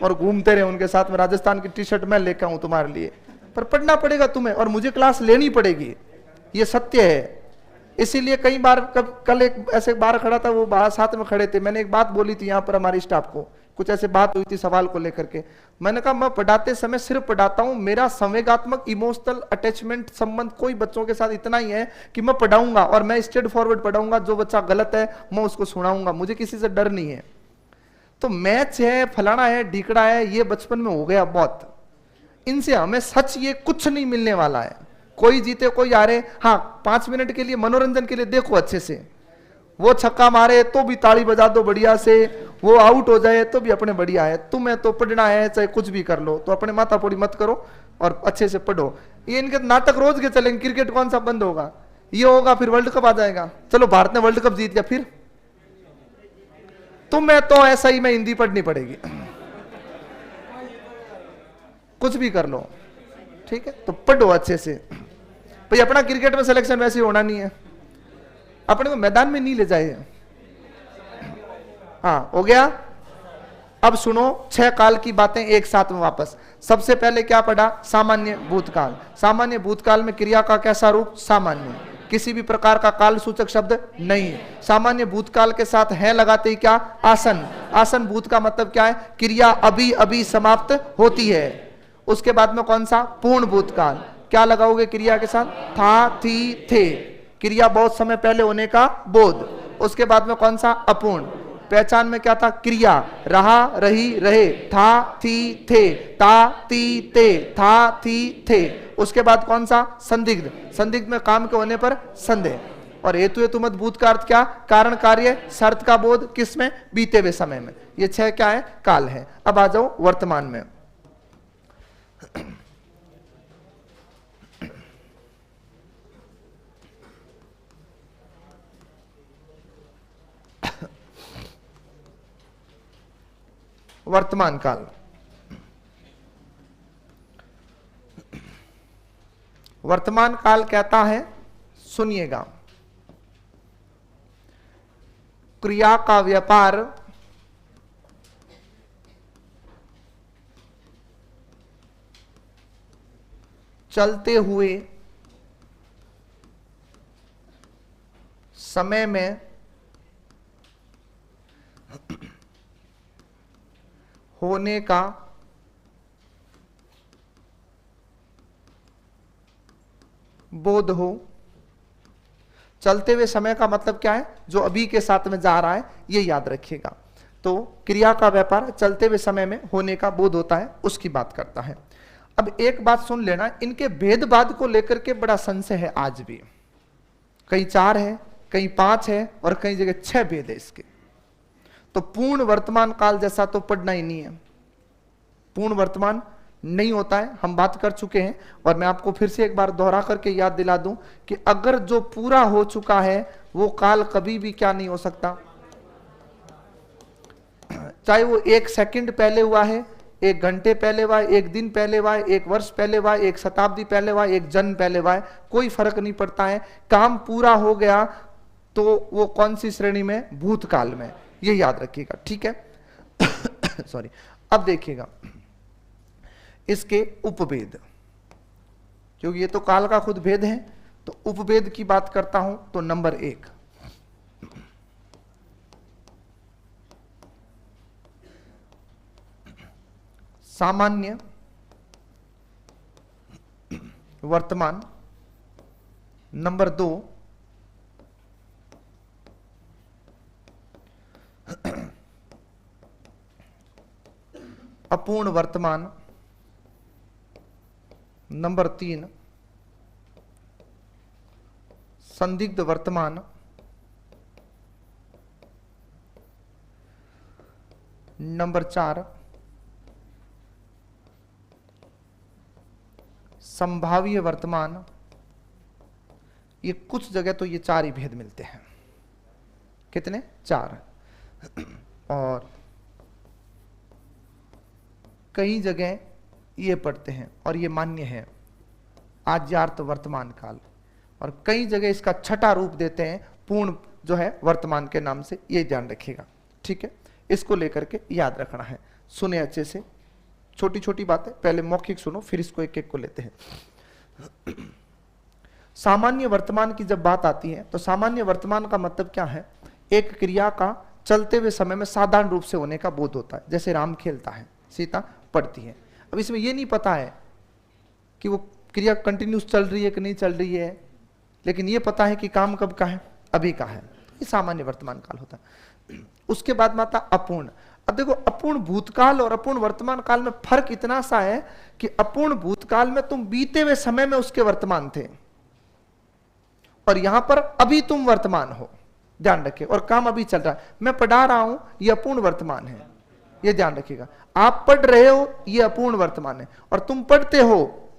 और घूमते रहे उनके साथ में। राजस्थान की टी शर्ट मैं लेकर आऊं तुम्हारे लिए, पर पढ़ना पड़ेगा तुम्हें, और मुझे क्लास लेनी पड़ेगी, ये सत्य है। इसीलिए कई बार, कल एक ऐसे बार खड़ा था, वो बाहर साथ में खड़े थे, मैंने एक बात बोली थी यहाँ पर हमारी स्टाफ को, कुछ ऐसे बात हुई थी सवाल को लेकर के। मैंने कहा मैं पढ़ाते समय सिर्फ पढ़ाता हूं, मेरा संवेगात्मक इमोशनल अटैचमेंट संबंध कोई बच्चों के साथ इतना ही है कि मैं पढ़ाऊंगा, और मैं स्ट्रेट फॉरवर्ड पढ़ाऊंगा। जो बच्चा गलत है मैं उसको सुनाऊंगा, मुझे किसी से डर नहीं है। तो मैच है, फलाना है, ढीकड़ा है, ये बचपन में हो गया बहुत। इनसे हमें सच ये कुछ नहीं मिलने वाला है। कोई जीते कोई हारे, हाँ 5 मिनट के लिए मनोरंजन के लिए देखो अच्छे से, वो छक्का मारे तो भी ताली बजा दो बढ़िया से, वो आउट हो जाए तो भी अपने बढ़िया है। तुम्हें तो पढ़ना है चाहे कुछ भी कर लो, तो अपने माथा पोड़ी मत करो और अच्छे से पढ़ो। ये इनके नाटक रोज के चलेंगे। क्रिकेट कौन सा बंद होगा? ये होगा, फिर वर्ल्ड कप आ जाएगा। चलो भारत ने वर्ल्ड कप जीत गया, फिर तुम्हें तो ऐसा ही में हिंदी पढ़नी पड़ेगी, कुछ भी कर लो, ठीक है? तो पढ़ो अच्छे से भाई। अपना क्रिकेट में सिलेक्शन वैसे होना नहीं है, अपने को मैदान में नहीं ले जाए। हाँ हो गया। अब सुनो 6 काल की बातें एक साथ में वापस। सबसे पहले क्या पढ़ा? सामान्य भूतकाल। सामान्य भूतकाल में क्रिया का कैसा रूप? सामान्य, किसी भी प्रकार का काल सूचक शब्द नहीं है। सामान्य भूतकाल के साथ है लगाते ही क्या? आसन। आसन भूत का मतलब क्या है? क्रिया अभी अभी समाप्त होती है। उसके बाद में कौन सा? पूर्ण भूतकाल। क्या लगाओगे क्रिया के साथ? था, थी, थे, क्रिया बहुत समय पहले होने का बोध। उसके बाद में कौन सा? अपूर्ण। पहचान में क्या था? क्रिया, रहा, रही, रहे, था, थी, थे, ता, ती, ते, था, थी, थे। उसके बाद कौन सा? संदिग्ध। संदिग्ध में काम के होने पर संदेह। और हेतु हेतु मत भूत का अर्थ क्या? कारण, कार्य, शर्त का बोध, किसमें? बीते हुए समय में। ये 6 क्या है? काल है। अब आ जाओ वर्तमान में। वर्तमान काल। वर्तमान काल कहता है, सुनिएगा, क्रिया का व्यापार चलते हुए समय में होने का बोध हो। चलते हुए समय का मतलब क्या है? जो अभी के साथ में जा रहा है, ये याद रखिएगा। तो क्रिया का व्यापार चलते हुए समय में होने का बोध होता है, उसकी बात करता है। अब एक बात सुन लेना, इनके भेदभाद को लेकर के बड़ा संशय है आज भी। कहीं 4 है, कहीं 5 है और कई जगह 6 भेद है इसके। तो पूर्ण वर्तमान काल जैसा तो पढ़ना ही नहीं है। पूर्ण वर्तमान नहीं होता है, हम बात कर चुके हैं। और मैं आपको फिर से एक बार दोहरा करके याद दिला दूं कि अगर जो पूरा हो चुका है वो काल कभी भी क्या नहीं हो सकता, चाहे वो 1 सेकंड पहले हुआ है, 1 घंटे पहले हुआ है, 1 दिन पहले हुआ है, 1 वर्ष पहले हुआ है, 1 शताब्दी पहले हुआ है, 1 जन्म पहले हुआ है, कोई फर्क नहीं पड़ता है। काम पूरा हो गया तो वो कौन सी श्रेणी में? भूतकाल में। ये याद रखिएगा, ठीक है? सॉरी। अब देखिएगा इसके उपभेद, क्योंकि ये तो काल का खुद भेद है, तो उपभेद की बात करता हूं तो नंबर 1, सामान्य वर्तमान। नंबर 2, अपूर्ण वर्तमान। नंबर 3, संदिग्ध वर्तमान। नंबर 4, संभाव्य वर्तमान। ये कुछ जगह तो ये 4 ही भेद मिलते हैं। कितने? 4। और कई जगह ये पढ़ते हैं और ये मान्य है, आज्यार्थ वर्तमान काल। और कई जगह इसका 6ठा रूप देते हैं, पूर्ण जो है वर्तमान के नाम से। ये ध्यान रखिएगा, ठीक है? इसको लेकर के याद रखना है। सुने अच्छे से, छोटी छोटी बातें, पहले मौखिक सुनो फिर इसको एक एक को लेते हैं। सामान्य वर्तमान की जब बात आती है तो सामान्य वर्तमान का मतलब क्या है? एक क्रिया का चलते हुए समय में साधारण रूप से होने का बोध होता है। जैसे राम खेलता है, सीता पढ़ती है। अब इसमें यह नहीं पता है कि वो क्रिया कंटिन्यूस चल रही है कि नहीं चल रही है, लेकिन ये पता है कि काम कब का है? अभी का है। ये सामान्य वर्तमान काल होता है। उसके बाद में आता अपूर्ण। अब देखो, अपूर्ण भूतकाल और अपूर्ण वर्तमान काल में फर्क इतना सा है कि अपूर्ण भूतकाल में तुम बीते हुए समय में उसके वर्तमान थे, और यहां पर अभी तुम वर्तमान हो, ध्यान रखिए, और काम अभी चल रहा है। मैं पढ़ा रहा हूं, यह अपूर्ण वर्तमान है, यह ध्यान रखिएगा। आप पढ़ रहे हो, यह अपूर्ण वर्तमान है, और तुम पढ़ते हो,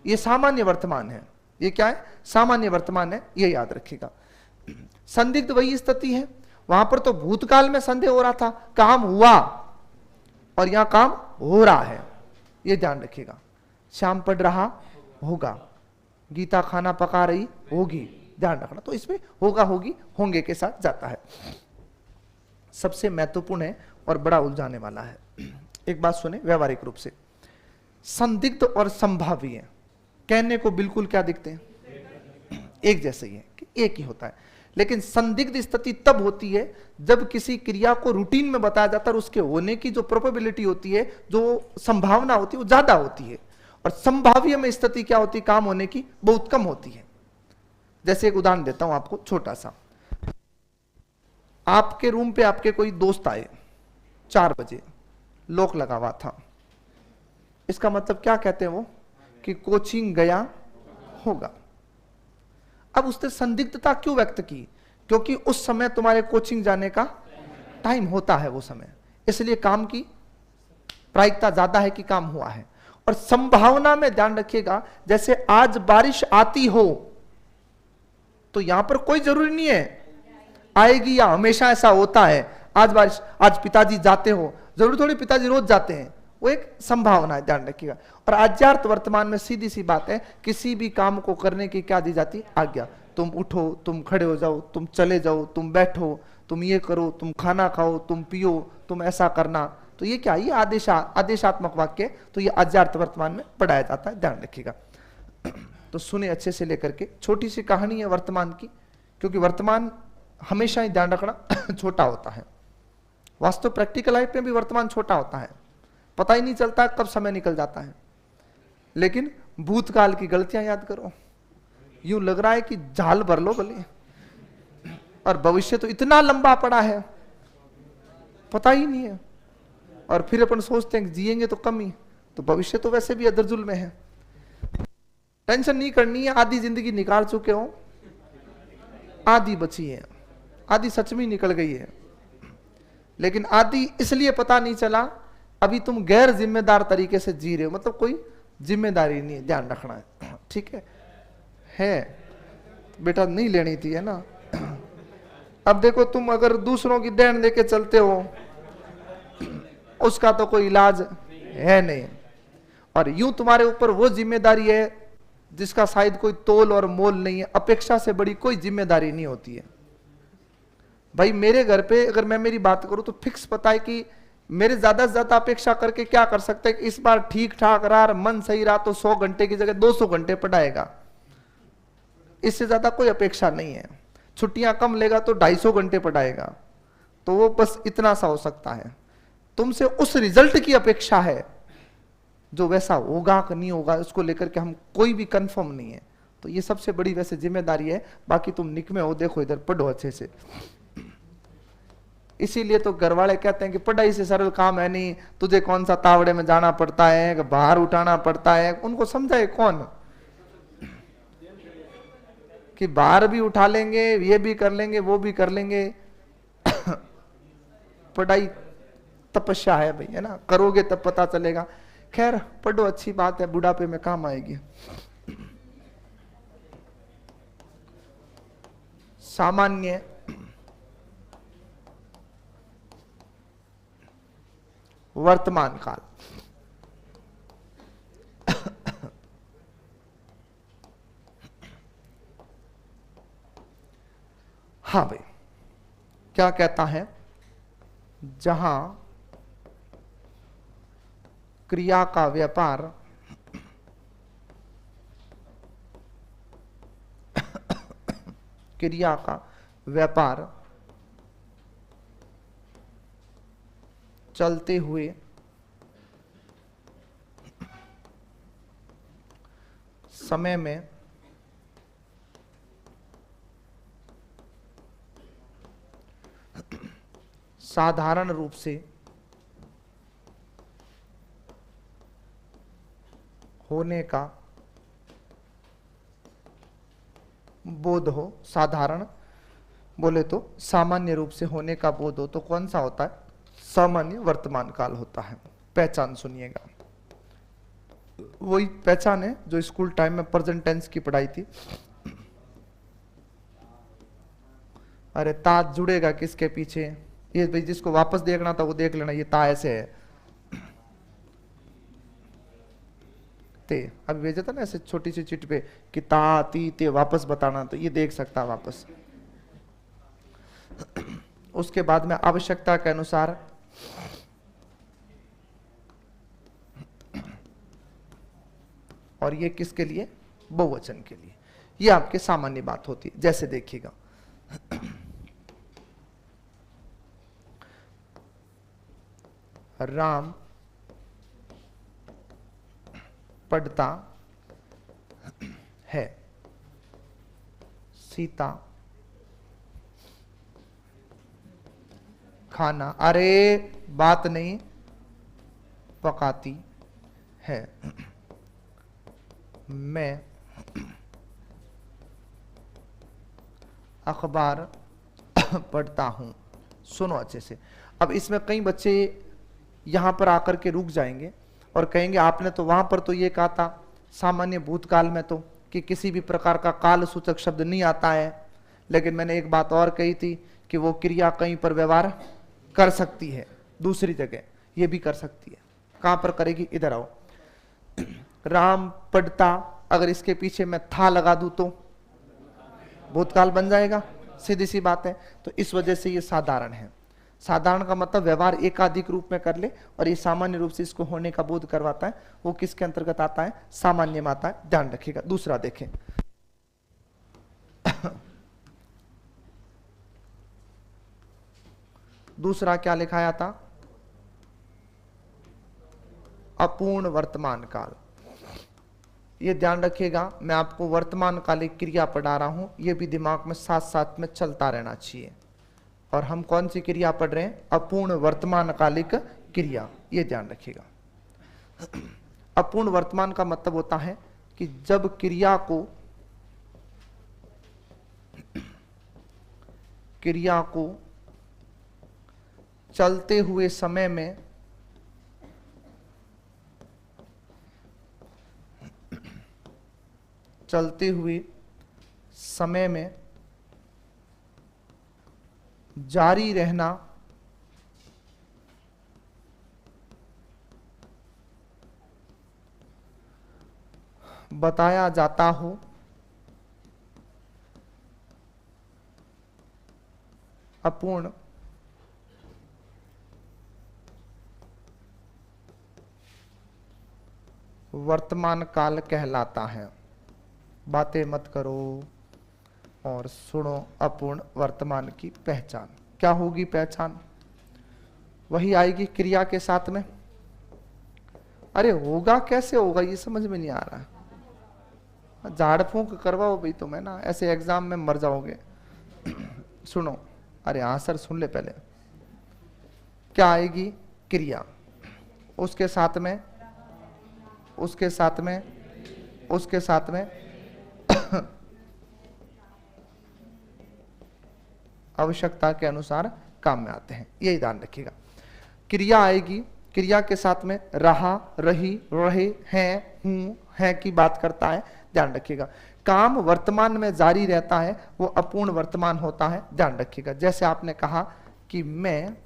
यह सामान्य वर्तमान है। यह क्या है? सामान्य वर्तमान है, यह याद रखिएगा। संदिग्ध वही स्थिति है, वहां पर तो भूतकाल में संदेह हो रहा था, काम हुआ, और यहां काम हो रहा है, यह ध्यान रखिएगा। श्याम पढ़ रहा होगा, गीता खाना पका रही होगी, ध्यान रखना। तो इसमें होगा, होगी, होंगे के साथ जाता है। सबसे महत्वपूर्ण है और बड़ा उलझाने वाला है। एक बात सुने, व्यवहारिक रूप से संदिग्ध और संभाव्य कहने को बिल्कुल क्या दिखते हैं? एक जैसे ही है, कि एक ही होता है। लेकिन संदिग्ध स्थिति तब होती है जब किसी क्रिया को रूटीन में बताया जाता है और उसके होने की जो प्रोबेबिलिटी होती है, जो संभावना होती है, वो ज्यादा होती है। और संभाव्य में स्थिति क्या होती है? काम होने की बहुत कम होती है। जैसे एक उदाहरण देता हूं आपको छोटा सा। आपके रूम पे आपके कोई दोस्त आए 4 बजे, लॉक लगा हुआ था। इसका मतलब क्या कहते हैं वो? कि कोचिंग गया होगा। अब उसने संदिग्धता क्यों व्यक्त की? क्योंकि उस समय तुम्हारे कोचिंग जाने का टाइम होता है वो समय, इसलिए काम की प्रायिकता ज्यादा है कि काम हुआ है। और संभावना में ध्यान रखिएगा, जैसे आज बारिश आती हो, तो यहां पर कोई जरूरी नहीं है आएगी या हमेशा ऐसा होता है। आज बारिश, आज पिताजी जाते हो, जरूरी थोड़ी पिताजी रोज जाते हैं, वो एक संभावना है, ध्यान रखिएगा। और आज्यार्थ वर्तमान में सीधी सी बात है, किसी भी काम को करने की क्या दी जाती? आज्ञा। तुम उठो, तुम खड़े हो जाओ, तुम चले जाओ, तुम बैठो, तुम ये करो, तुम खाना खाओ, तुम पियो, तुम ऐसा करना। तो ये क्या? ये आदेशात्मक वाक्य, तो ये आज्यार्थ वर्तमान में पढ़ाया जाता है, ध्यान रखिएगा। तो सुने अच्छे से लेकर के, छोटी सी कहानी है वर्तमान की, क्योंकि वर्तमान हमेशा ही ध्यान रखना छोटा होता है। वास्तव प्रैक्टिकल लाइफ में भी वर्तमान छोटा होता है, पता ही नहीं चलता कब समय निकल जाता है। लेकिन भूतकाल की गलतियां याद करो, यूं लग रहा है कि झाल भर लो भले, और भविष्य तो इतना लंबा पड़ा है, पता ही नहीं है। और फिर अपन सोचते हैं कि जिएंगे तो कम ही, तो भविष्य तो वैसे भी अदरजुल में है। टेंशन नहीं करनी है, आधी जिंदगी निकाल चुके हो, आधी बची है, आधी सच में निकल गई है। लेकिन आधी इसलिए पता नहीं चला, अभी तुम गैर जिम्मेदार तरीके से जी रहे हो, मतलब कोई जिम्मेदारी नहीं है, ध्यान रखना है, ठीक है बेटा, नहीं लेनी थी, है ना। अब देखो, तुम अगर दूसरों की देन लेके चलते हो, उसका तो कोई इलाज है नहीं, और यूं तुम्हारे ऊपर वो जिम्मेदारी है जिसका शायद कोई तोल और मोल नहीं है। अपेक्षा से बड़ी कोई जिम्मेदारी नहीं होती है भाई। मेरे घर पे अगर मैं मेरी बात करूं तो फिक्स पता है कि मेरे ज्यादा से ज्यादा अपेक्षा करके क्या कर सकते हैं कि इस बार ठीक ठाक रहा, मन सही रहा तो 100 घंटे की जगह 200 घंटे पढ़ाएगा, इससे ज्यादा कोई अपेक्षा नहीं है। छुट्टियां कम लेगा तो 250 घंटे पढ़ाएगा, तो वो बस इतना सा हो सकता है। तुमसे उस रिजल्ट की अपेक्षा है जो वैसा होगा कि नहीं होगा, उसको लेकर के हम कोई भी कंफर्म नहीं है। तो ये सबसे बड़ी वैसे जिम्मेदारी है। बाकी तुम निकमे हो, देखो इधर पढ़ो अच्छे से। इसीलिए तो घर वाले कहते हैं कि पढ़ाई से सरल काम है नहीं, तुझे कौन सा तावड़े में जाना पड़ता है, कि बाहर उठाना पड़ता है। उनको समझाए कौन कि बाहर भी उठा लेंगे, ये भी कर लेंगे, वो भी कर लेंगे। पढ़ाई तपस्या है भाई, है ना, करोगे तब पता चलेगा। खैर पढ़ो, अच्छी बात है, बुढ़ापे में काम आएगी। सामान्य वर्तमान काल, हाँ भाई, क्या कहता है? जहां क्रिया का व्यापार क्रिया का व्यापार चलते हुए समय में साधारण रूप से होने का बोध हो, साधारण बोले तो सामान्य रूप से होने का बोध हो, तो कौन सा होता है? सामान्य वर्तमान काल होता है। पहचान सुनिएगा, वही पहचान है जो स्कूल टाइम में प्रेजेंट टेंस की पढ़ाई थी। अरे ता जुड़ेगा किसके पीछे? ये भाई जिसको वापस देखना था वो देख लेना, ये ता ऐसे है, ते अभी भेजा था ना ऐसे छोटी सी चिट पे कि ता ती ते वापस बताना, तो ये देख सकता वापस। उसके बाद में आवश्यकता के अनुसार और ये किसके लिए? बहुवचन के लिए। ये आपके सामान्य बात होती है। जैसे देखिएगा, राम पढ़ता है, सीता खाना, अरे बात नहीं, पकाती है, मैं अखबार पढ़ता हूं। सुनो अच्छे से। अब इसमें कई बच्चे यहां पर आकर के रुक जाएंगे और कहेंगे आपने तो वहां पर तो ये कहा था सामान्य भूतकाल में तो कि किसी भी प्रकार का काल सूचक शब्द नहीं आता है, लेकिन मैंने एक बात और कही थी कि वो क्रिया कहीं पर व्यवहार कर सकती है, दूसरी जगह ये भी कर सकती है। कहां पर करेगी? इधर आओ। राम पढ़ता, अगर इसके पीछे मैं था लगा दूं तो भूतकाल बन जाएगा, सीधी सी बात है। तो इस वजह से ये साधारण है। साधारण का मतलब व्यवहार एकाधिक रूप में कर ले, और ये सामान्य रूप से इसको होने का बोध करवाता है। वो किसके अंतर्गत आता है? सामान्य में आता है, ध्यान रखिएगा। दूसरा देखें, दूसरा क्या लिखाया था? अपूर्ण वर्तमान काल। ये ध्यान रखिएगा, मैं आपको वर्तमान कालिक क्रिया पढ़ा रहा हूं, ये भी दिमाग में साथ साथ में चलता रहना चाहिए। और हम कौन सी क्रिया पढ़ रहे हैं? अपूर्ण वर्तमान कालिक क्रिया, ये ध्यान रखिएगा। अपूर्ण वर्तमान का मतलब होता है कि जब क्रिया को चलते हुए समय में जारी रहना बताया जाता हो, अपूर्ण वर्तमान काल कहलाता है। बातें मत करो और सुनो अपूर्ण वर्तमान की पहचान। क्या होगी पहचान? वही आएगी क्रिया के साथ में। अरे होगा कैसे होगा, ये समझ में नहीं आ रहा। झाड़ फूंक करवाओ भाई तुम्हें ना, ऐसे एग्जाम में मर जाओगे। सुनो, अरे हाँ सर सुन ले पहले। क्या आएगी? क्रिया, उसके साथ में आवश्यकता के अनुसार काम में आते हैं, यही ध्यान रखिएगा। क्रिया आएगी, क्रिया के साथ में रहा, रही, रहे, हैं, हूं, है की बात करता है, ध्यान रखिएगा। काम वर्तमान में जारी रहता है, वो अपूर्ण वर्तमान होता है, ध्यान रखिएगा। जैसे आपने कहा कि मैं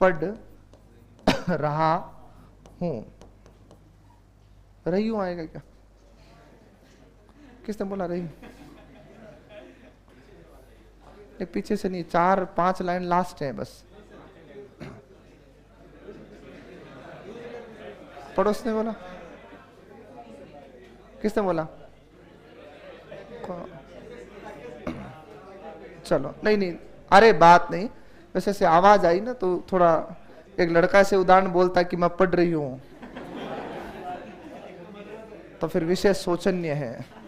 पढ़ रहा हूं, रही हूं आएगा क्या? किसने बोला रही? पीछे से नहीं, 4-5 लाइन लास्ट है बस। पड़ोस ने बोला? किसने बोला? चलो नहीं, अरे बात नहीं, वैसे से आवाज आई ना तो थोड़ा, एक लड़का से उदाहरण बोलता कि मैं पढ़ रही हूं, तो फिर विशेष शोचनीय है।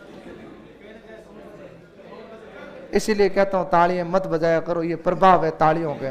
इसीलिए कहता हूं तालियां मत बजाया करो, ये प्रभाव है तालियों के।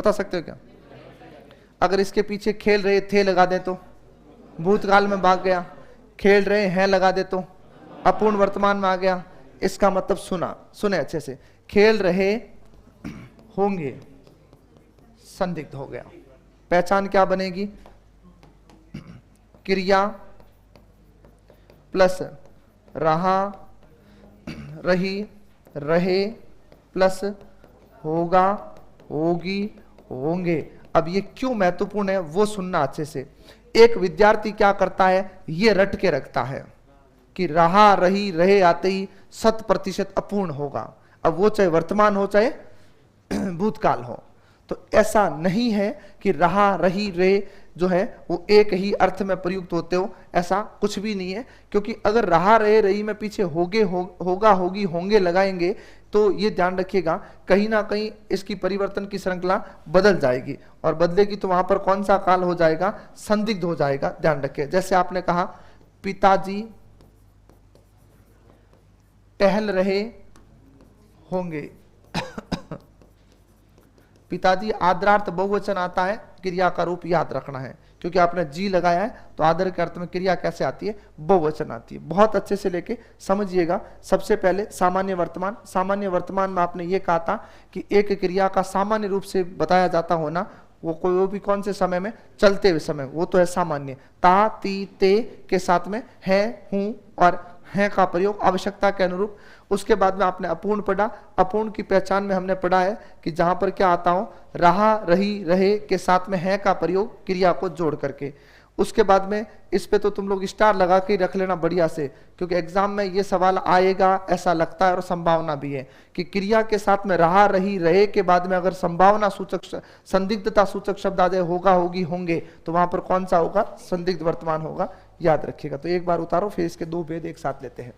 बता सकते हो क्या? अगर इसके पीछे खेल रहे थे लगा दे तो भूतकाल में भाग गया, खेल रहे हैं लगा दे तो अपूर्ण वर्तमान में आ गया। इसका मतलब सुने अच्छे से, खेल रहे होंगे संदिग्ध हो गया। पहचान क्या बनेगी? क्रिया प्लस रहा रही रहे प्लस होगा होगी होंगे। अब ये क्यों महत्वपूर्ण है वो सुनना अच्छे से। एक विद्यार्थी क्या करता है, ये रट के रखता है कि रहा रही रहे आते ही 100% अपूर्ण होगा, अब वो चाहे वर्तमान हो चाहे भूतकाल हो। तो ऐसा नहीं है कि रहा रही रहे जो है वो एक ही अर्थ में प्रयुक्त होते हो, ऐसा कुछ भी नहीं है। क्योंकि अगर रहा रहे रही में पीछे होगे होगा होगी होंगे लगाएंगे तो ये ध्यान रखिएगा कहीं ना कहीं इसकी परिवर्तन की श्रृंखला बदल जाएगी, और बदलेगी तो वहां पर कौन सा काल हो जाएगा? संदिग्ध हो जाएगा। ध्यान रखिए, जैसे आपने कहा पिताजी टहल रहे होंगे पिताजी आदरार्थ बहुवचन आता है, क्रिया का रूप याद रखना है, क्योंकि आपने जी लगाया है तो आदर के अर्थ में क्रिया कैसे आती है? बहुवचन आती है। बहुत अच्छे से लेके समझिएगा। सबसे पहले सामान्य वर्तमान, सामान्य वर्तमान में आपने ये कहा था कि एक क्रिया का सामान्य रूप से बताया जाता होना, वो भी कौन से समय में? चलते हुए समय, वो तो है सामान्य। ता ती ते के साथ में है हूं और है का प्रयोग आवश्यकता के अनुरूप। उसके बाद में आपने अपूर्ण पढ़ा, अपूर्ण की पहचान में हमने पढ़ा है कि जहां पर क्या आता हो, रहा रही रहे के साथ में है का प्रयोग क्रिया को जोड़ करके। उसके बाद में इस पे तो तुम लोग स्टार लगा के रख लेना बढ़िया से, क्योंकि एग्जाम में ये सवाल आएगा ऐसा लगता है और संभावना भी है कि क्रिया के साथ में रहा रही रहे के बाद में अगर संभावना सूचक संदिग्धता सूचक शब्द आ जाए, होगा होगी होंगे, तो वहां पर कौन सा होगा? संदिग्ध वर्तमान होगा। याद रखिएगा। तो एक बार उतारो, फिर इसके दो भेद एक साथ लेते हैं।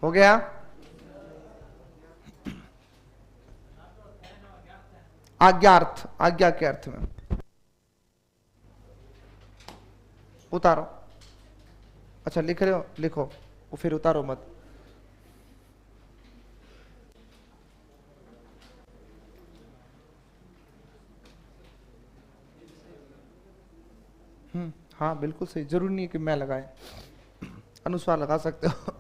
हो गया? आज्ञार्थ, आज्ञा के अर्थ में उतारो। अच्छा लिख रहे हो, लिखो, वो फिर उतारो मत। हाँ बिल्कुल सही, जरूरी नहीं है कि मैं लगाए, अनुस्वार लगा सकते हो।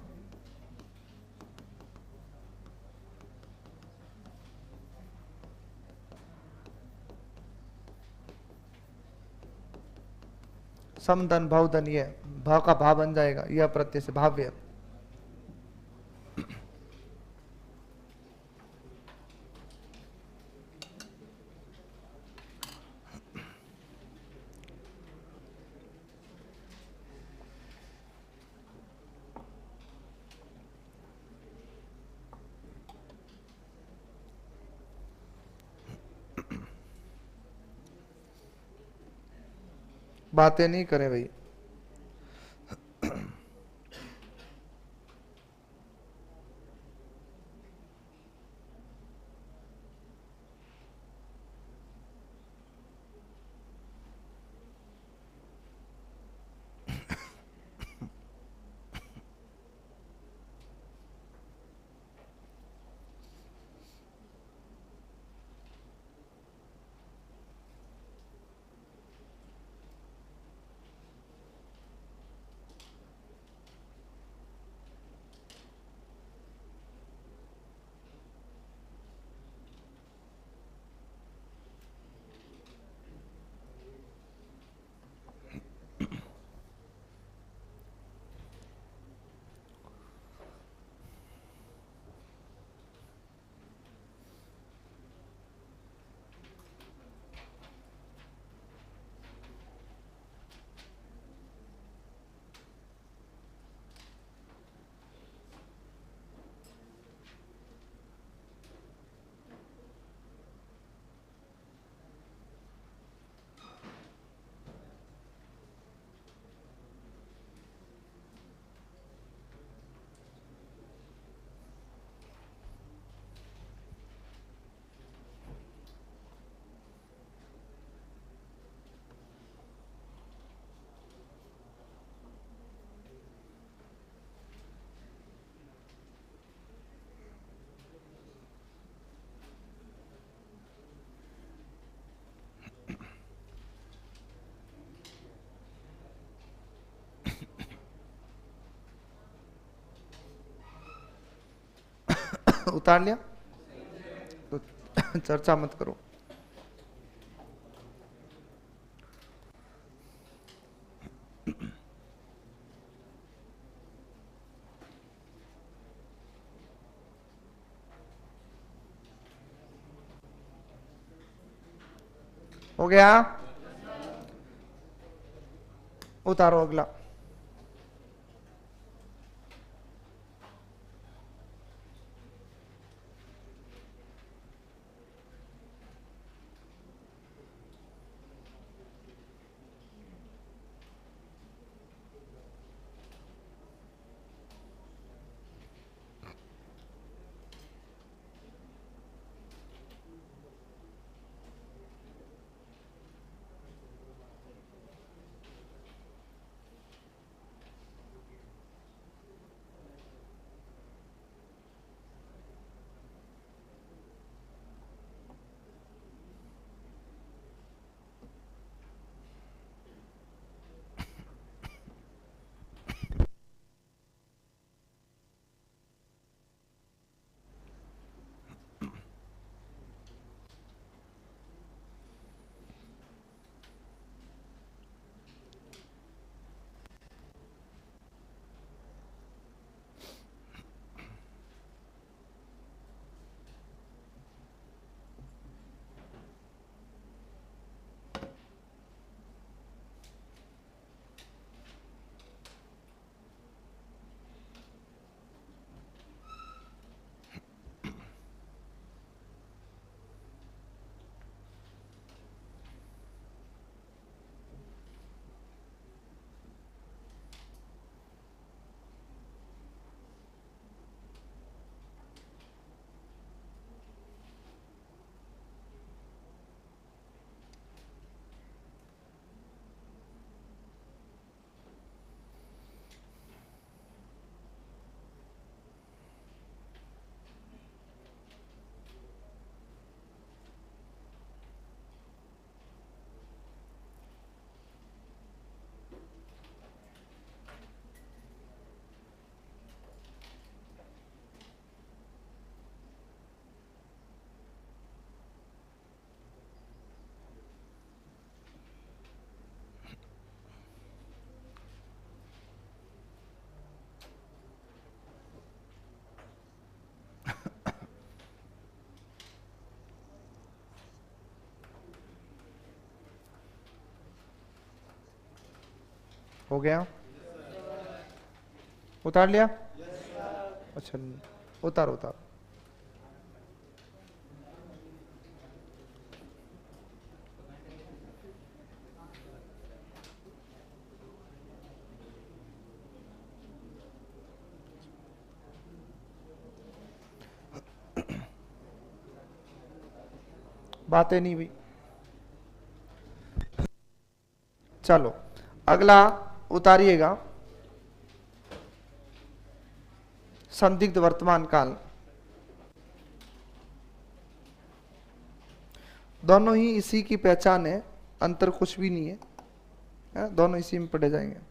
समधन भावधन, ये भाव का भाव बन जाएगा, यह प्रत्यय से भाव्य। बातें नहीं करें भाई। उतार लिया तो चर्चा मत करो। हो गया, उतारो अगला। हो गया, उतार लिया। अच्छा, उतारो उतारो। बातें नहीं हुई। चलो अगला उतारिएगा, संदिग्ध वर्तमान काल। दोनों ही इसी की पहचान है, अंतर कुछ भी नहीं है, दोनों इसी में पढ़े जाएंगे।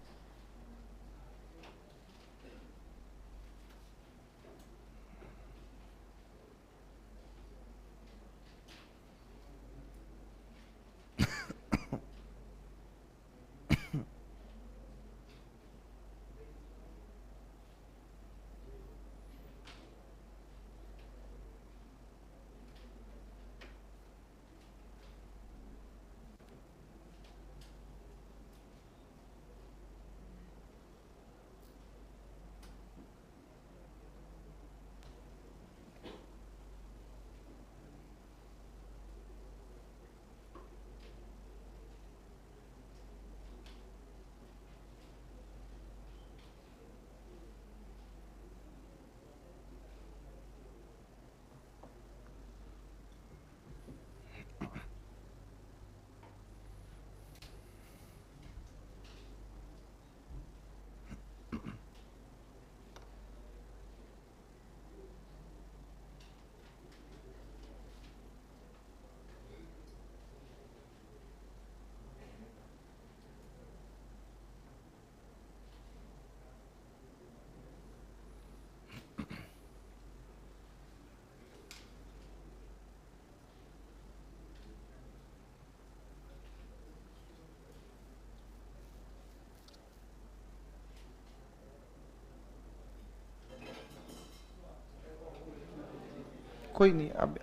कोई नहीं, अब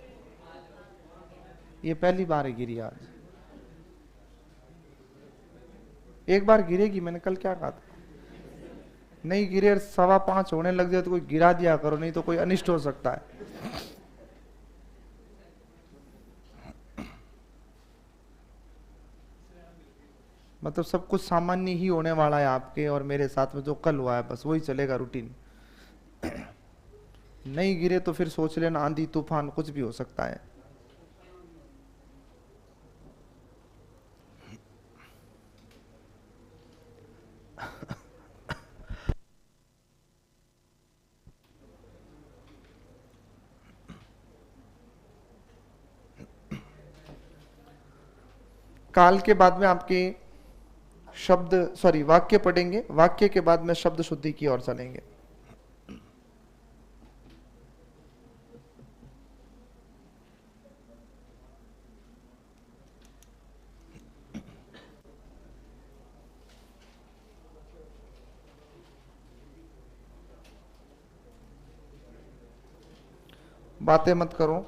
ये पहली बार है गिरी आज, एक बार गिरेगी। मैंने कल क्या कहा था, नहीं गिरे 5:15 होने लग जाए तो कोई गिरा दिया करो, नहीं तो कोई अनिष्ट हो सकता है। मतलब सब कुछ सामान्य ही होने वाला है आपके और मेरे साथ में, जो कल हुआ है बस वही चलेगा रूटीन। नहीं गिरे तो फिर सोच लेना आंधी तूफान कुछ भी हो सकता है। काल के बाद में आपके शब्द वाक्य पढ़ेंगे, वाक्य के बाद में शब्द शुद्धि की ओर चलेंगे। बातें मत करो।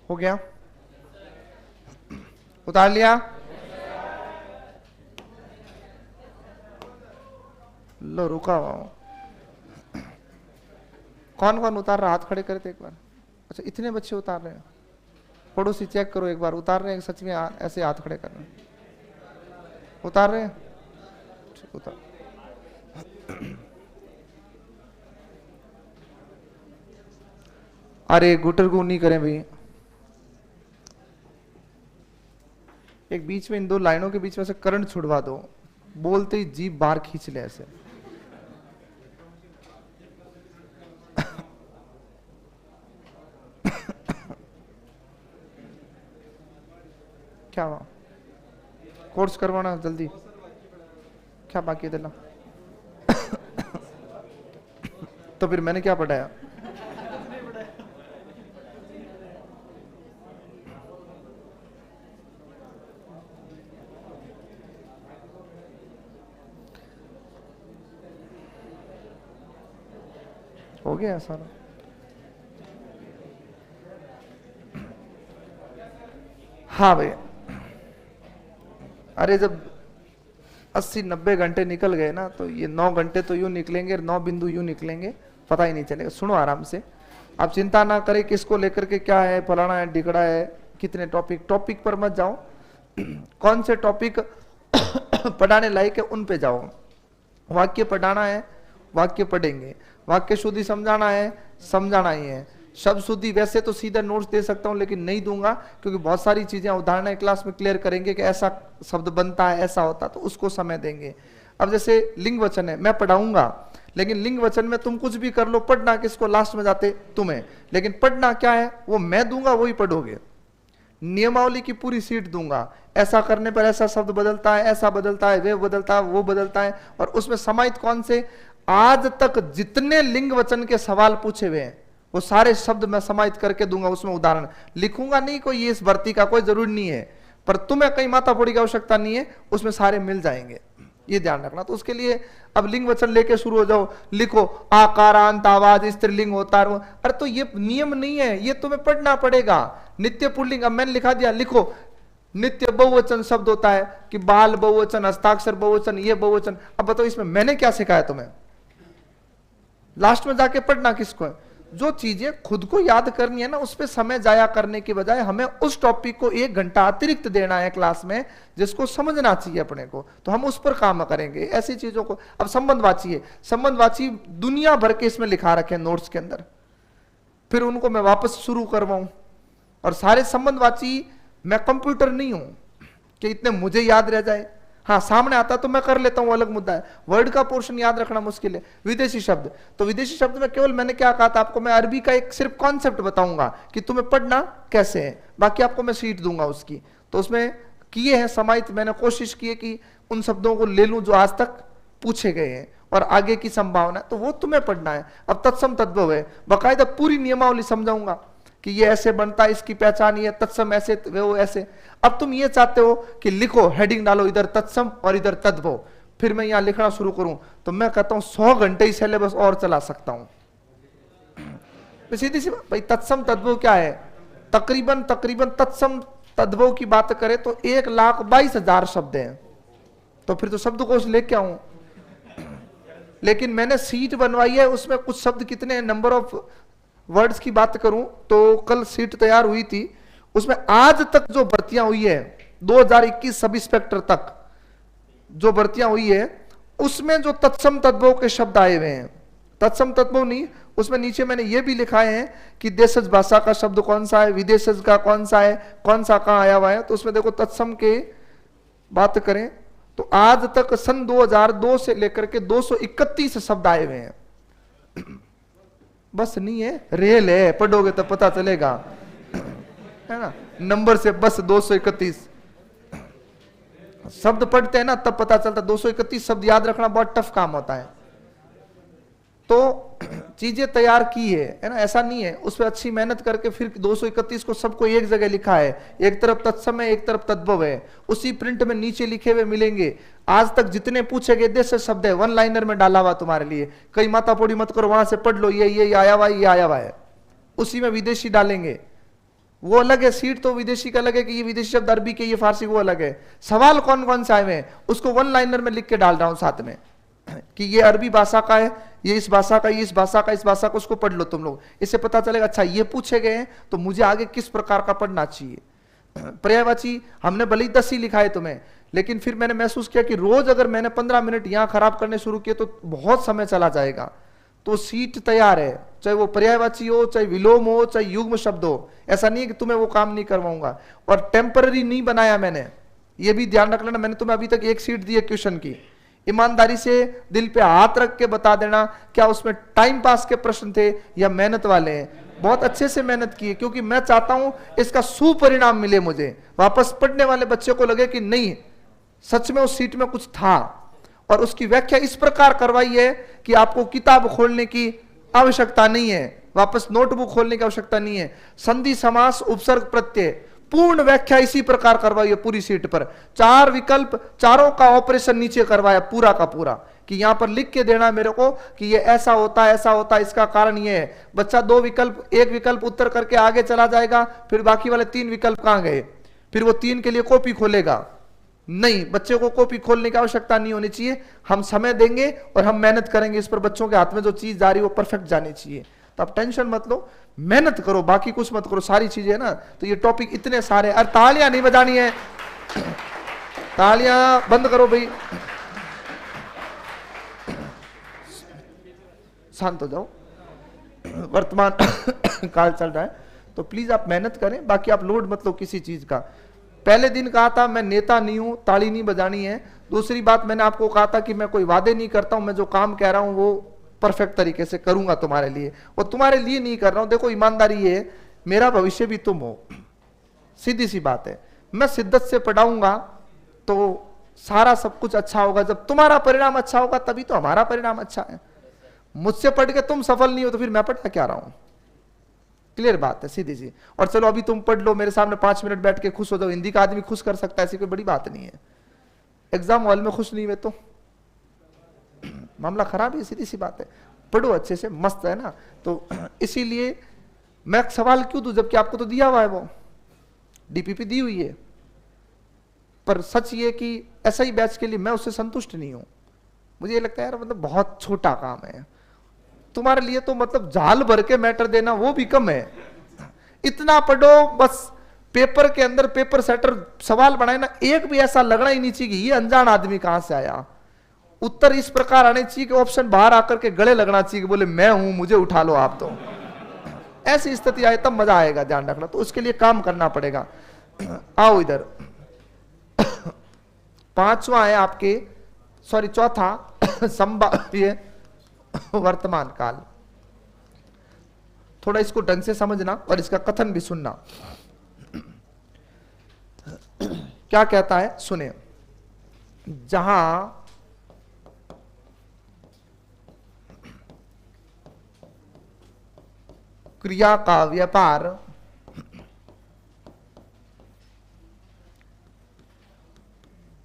हो गया, उतार लिया। लो रुका हुआ हूं। कौन कौन उतार रहा, हाथ खड़े करे थे एक बार। अच्छा इतने बच्चे उतार रहे हैं, पड़ोसी चेक करो एक बार, उतार रहे हैं सच में, ऐसे हाथ खड़े कर रहे हैं, उतार रहे हैं, उतार। अरे गुटर गु नहीं करें भाई, एक बीच में इन दो लाइनों के बीच में से करंट छुड़वा दो, बोलते ही जीभ बाहर खींच ले ऐसे। क्या हुआ, कोर्स करवाना जल्दी, क्या बाकी है दिला। तो फिर मैंने क्या पढ़ाया। हो गया सारा। हाँ भैया, अरे जब 80-90 घंटे निकल गए ना, तो ये 9 घंटे तो यूं निकलेंगे, 9 बिंदु यूं निकलेंगे, पता ही नहीं चलेगा। सुनो आराम से, आप चिंता ना करें किसको लेकर के क्या है, फलाना है, डिगड़ा है, कितने टॉपिक पर मत जाओ। कौन से टॉपिक पढ़ाने लायक है उन पे जाओ। वाक्य पढ़ाना है, वाक्य पढ़ेंगे। वाक्य शुद्धि समझाना है, समझाना ही है। शब्द शुद्धि वैसे तो सीधा नोट्स दे सकता हूं, लेकिन नहीं दूंगा, क्योंकि बहुत सारी चीजें उदाहरण क्लास में क्लियर करेंगे कि ऐसा शब्द बनता है, ऐसा होता, तो उसको समय देंगे। अब जैसे लिंग वचन है, मैं पढ़ाऊंगा, लेकिन लिंग वचन में तुम कुछ भी कर लो, पढ़ना किसको लास्ट में जाते तुम्हें, लेकिन पढ़ना क्या है वो मैं दूंगा, वही पढ़ोगे। नियमावली की पूरी सीट दूंगा, ऐसा करने पर ऐसा शब्द बदलता है, ऐसा बदलता है, वे बदलता है, वो बदलता है। और उसमें समाहित कौन से, आज तक जितने लिंग वचन के सवाल पूछे हुए हैं वो सारे शब्द मैं समाहित करके दूंगा। उसमें उदाहरण लिखूंगा नहीं कोई, ये इस भर्ती का कोई जरूरी नहीं है, पर तुम्हें कहीं माथाफोड़ी की आवश्यकता नहीं है, उसमें सारे मिल जाएंगे, ये ध्यान रखना। तो उसके लिए अब लिंग वचन लेके शुरू हो जाओ, लिखो आकारांत आवाज स्त्रीलिंग होता है। अरे तो ये नियम नहीं है, ये तुम्हें पढ़ना पड़ेगा। नित्य पुल्लिंग, अब मैंने लिखा दिया, लिखो नित्य बहुवचन शब्द होता है कि बाल बहुवचन, हस्ताक्षर बहुवचन, ये बहुवचन। अब बताओ इसमें मैंने क्या सिखाया तुम्हें, लास्ट में जाके पढ़ना किसको है। जो चीजें खुद को याद करनी है ना, उस पर समय जाया करने की बजाय हमें उस टॉपिक को 1 घंटा अतिरिक्त देना है क्लास में, जिसको समझना चाहिए अपने को, तो हम उस पर काम करेंगे ऐसी चीजों को। अब संबंधवाची है, संबंधवाची दुनिया भर के इसमें लिखा रखे हैं नोट्स के अंदर, फिर उनको मैं वापस शुरू करवाऊं। और सारे संबंधवाची, मैं कंप्यूटर नहीं हूं कि इतने मुझे याद रह जाए। हाँ, सामने आता तो मैं कर लेता हूं, अलग मुद्दा है। वर्ड का पोर्शन याद रखना मुश्किल है। विदेशी शब्द, तो विदेशी शब्द में केवल मैंने क्या कहा था आपको, मैं अरबी का एक सिर्फ कॉन्सेप्ट बताऊंगा कि तुम्हें पढ़ना कैसे है, बाकी आपको मैं सीट दूंगा उसकी। तो उसमें किए हैं समाहित, मैंने कोशिश की है कि उन शब्दों को ले लूं जो आज तक पूछे गए हैं और आगे की संभावना, तो वो तुम्हें पढ़ना है। अब तत्सम तद्भव है, बाकायदा पूरी नियमावली समझाऊंगा कि ये ऐसे बनता है, इसकी पहचान ये, तत्सम ऐसे, वो ऐसे। अब तुम ये चाहते हो कि लिखो, हेडिंग डालो इधर तत्सम और इधर तद्भव, फिर मैं यहां लिखना शुरू करूं, तो मैं कहता हूं 100 घंटे ही सिलेबस और चला सकता हूं। सीधी सी भाई, तत्सम तद्भव क्या है, तकरीबन तत्सम तद्भव की बात करें तो 1,22,000 शब्द हैं, तो फिर तो शब्दकोश लेके आऊं। लेकिन मैंने सीट बनवाई है, उसमें कुछ शब्द कितने हैं, नंबर ऑफ वर्ड्स की बात करूं तो कल सीट तैयार हुई थी, उसमें आज तक जो भर्तियां हुई है 2021 सब इंस्पेक्टर तक जो भर्तियां हुई है, उसमें जो तत्सम तद्भव के शब्द आए हुए हैं, तत्सम तद्भव नहीं, उसमें नीचे मैंने ये भी लिखाए हैं कि देशज भाषा का शब्द कौन सा है, विदेशज का कौन सा है, कौन सा कहां आया हुआ है। तो उसमें देखो तत्सम के बात करें तो आज तक सन 2002 से लेकर के 231 शब्द आए हुए हैं। बस नहीं है, रेल है, पढ़ोगे तो पता चलेगा, है ना, नंबर से बस 231 शब्द पढ़ते हैं ना तब पता चलता। 231 शब्द याद रखना बहुत टफ काम होता है। तो चीजें तैयार की है ना, ऐसा नहीं है, उस पर अच्छी मेहनत करके फिर 231 को सबको एक जगह लिखा है, एक तरफ तत्सम है, एक तरफ तद्भव है, उसी प्रिंट में नीचे लिखे हुए मिलेंगे। आज तक जितने पूछे गए देश शब्द है, 1 लाइनर में डाला हुआ तुम्हारे लिए, कई मातापोड़ी मत करो, वहां से पढ़ लो, ये आया हुआ है, ये आया हुआ है। उसी में विदेशी डालेंगे, वो अलग है, सीट तो विदेशी का अलग है कि ये विदेशी शब्द अरबी के, ये फारसी, वो अलग है। सवाल कौन कौन से आए हुए हैं उसको 1 लाइनर में लिख के डाल रहा हूं साथ में कि ये अरबी भाषा का है, ये इस भाषा का, ये इस भाषा का, इस भाषा को, उसको पढ़ लो तुम लोग, इससे पता चलेगा अच्छा ये पूछे गए हैं तो मुझे आगे किस प्रकार का पढ़ना चाहिए। पर्यायवाची हमने भले ही 10 ही लिखा है तुम्हें, लेकिन फिर मैंने महसूस किया कि रोज अगर मैंने 15 मिनट यहां खराब करने शुरू किए तो बहुत समय चला जाएगा। तो सीट तैयार है, चाहे वो पर्यायवाची हो, चाहे विलोम हो, चाहे युग्म शब्द हो, ऐसा नहीं है कि तुम्हें वो काम नहीं करवाऊंगा। और टेम्पररी नहीं बनाया मैंने, ये भी ध्यान रख लेना। मैंने तुम्हें अभी तक एक सीट दी है क्वेश्चन की, ईमानदारी से दिल पे हाथ रख के बता देना क्या उसमें टाइम पास के प्रश्न थे या मेहनत वाले हैं। बहुत अच्छे से मेहनत की है, क्योंकि मैं चाहता हूं इसका सुपरिणाम मिले, मुझे वापस पढ़ने वाले बच्चे को लगे कि नहीं सच में उस सीट में कुछ था। और उसकी व्याख्या इस प्रकार करवाई है कि आपको किताब खोलने की आवश्यकता नहीं है, वापस नोटबुक खोलने की आवश्यकता नहीं है। संधि समास उपसर्ग प्रत्यय पूर्ण व्याख्या इसी प्रकार करवाई है पूरी सीट पर। 4 विकल्प, चारों का ऑपरेशन नीचे करवाया पूरा का पूरा कि यहां पर लिख के देना मेरे को कि ये ऐसा होता है, ऐसा होता है, इसका कारण ये है। बच्चा दो विकल्प, एक विकल्प उत्तर करके आगे चला जाएगा, फिर बाकी वाले तीन विकल्प कहां गए, फिर वो तीन के लिए कॉपी खोलेगा। नहीं, बच्चे को कॉपी खोलने की आवश्यकता नहीं होनी चाहिए। हम समय देंगे और हम मेहनत करेंगे इस पर, बच्चों के हाथ में जो चीज जा रही है वो परफेक्ट जानी चाहिए। तो आप टेंशन मत लो, मेहनत करो, बाकी कुछ मत करो, सारी चीजें ना। तो ये टॉपिक इतने सारे, और तालियां नहीं बजानी है, तालियां बंद करो भाई, शांत हो जाओ। वर्तमान काल चल रहा है, तो प्लीज आप मेहनत करें, बाकी आप लोड मत लो किसी चीज का। पहले दिन कहा था मैं नेता नहीं हूं, ताली नहीं बजानी है। दूसरी बात मैंने आपको कहा था कि मैं कोई वादे नहीं करता हूं, मैं जो काम कह रहा हूं वो परफेक्ट तरीके से करूंगा तुम्हारे लिए, और तुम्हारे लिए नहीं कर रहा हूं। देखो ईमानदारी ये है, मेरा भविष्य भी तुम हो, सीधी सी बात है। मैं शिद्दत से पढ़ाऊंगा तो सारा सब कुछ अच्छा होगा। जब तुम्हारा परिणाम अच्छा होगा तभी तो हमारा परिणाम अच्छा है। मुझसे पढ़ के तुम सफल नहीं हो तो फिर मैं पढ़ता क्या रहा हूं। क्लियर बात है, सीधी सी। और चलो अभी तुम पढ़ लो, मेरे सामने 5 मिनट बैठ के खुश हो जाओ। हिंदी का आदमी खुश कर सकता है, ऐसी कोई बड़ी बात नहीं है। एग्जाम हॉल में खुश नहीं हुए तो मामला खराब है, सीधी सी बात है। पढ़ो अच्छे से, मस्त है ना। तो इसीलिए मैं सवाल क्यों दूं, जबकि आपको तो दिया हुआ है, वो डीपीपी दी हुई है। पर सच ये कि ऐसा ही बैच के लिए मैं उससे संतुष्ट नहीं हूं। मुझे ये लगता है यार, मतलब बहुत छोटा काम है तुम्हारे लिए, तो मतलब झाल भर के मैटर देना वो भी कम है। इतना पढ़ो बस, पेपर के अंदर पेपर सेटर सवाल बनाए ना, एक भी ऐसा लगना ही नहीं चाहिए कि ये अनजान आदमी कहां से आया। उत्तर इस प्रकार आने चाहिए कि ऑप्शन बाहर आकर के गले लगना चाहिए कि बोले मैं हूं, मुझे उठा लो आप। तो ऐसी स्थिति आए तब मजा आएगा, ध्यान रखना। तो उसके लिए काम करना पड़ेगा। आओ इधर, पांचवा है आपके, सॉरी चौथा, संभाव्य वर्तमान काल। थोड़ा इसको ढंग से समझना और इसका कथन भी सुनना। क्या कहता है सुने। जहां क्रिया का व्यापार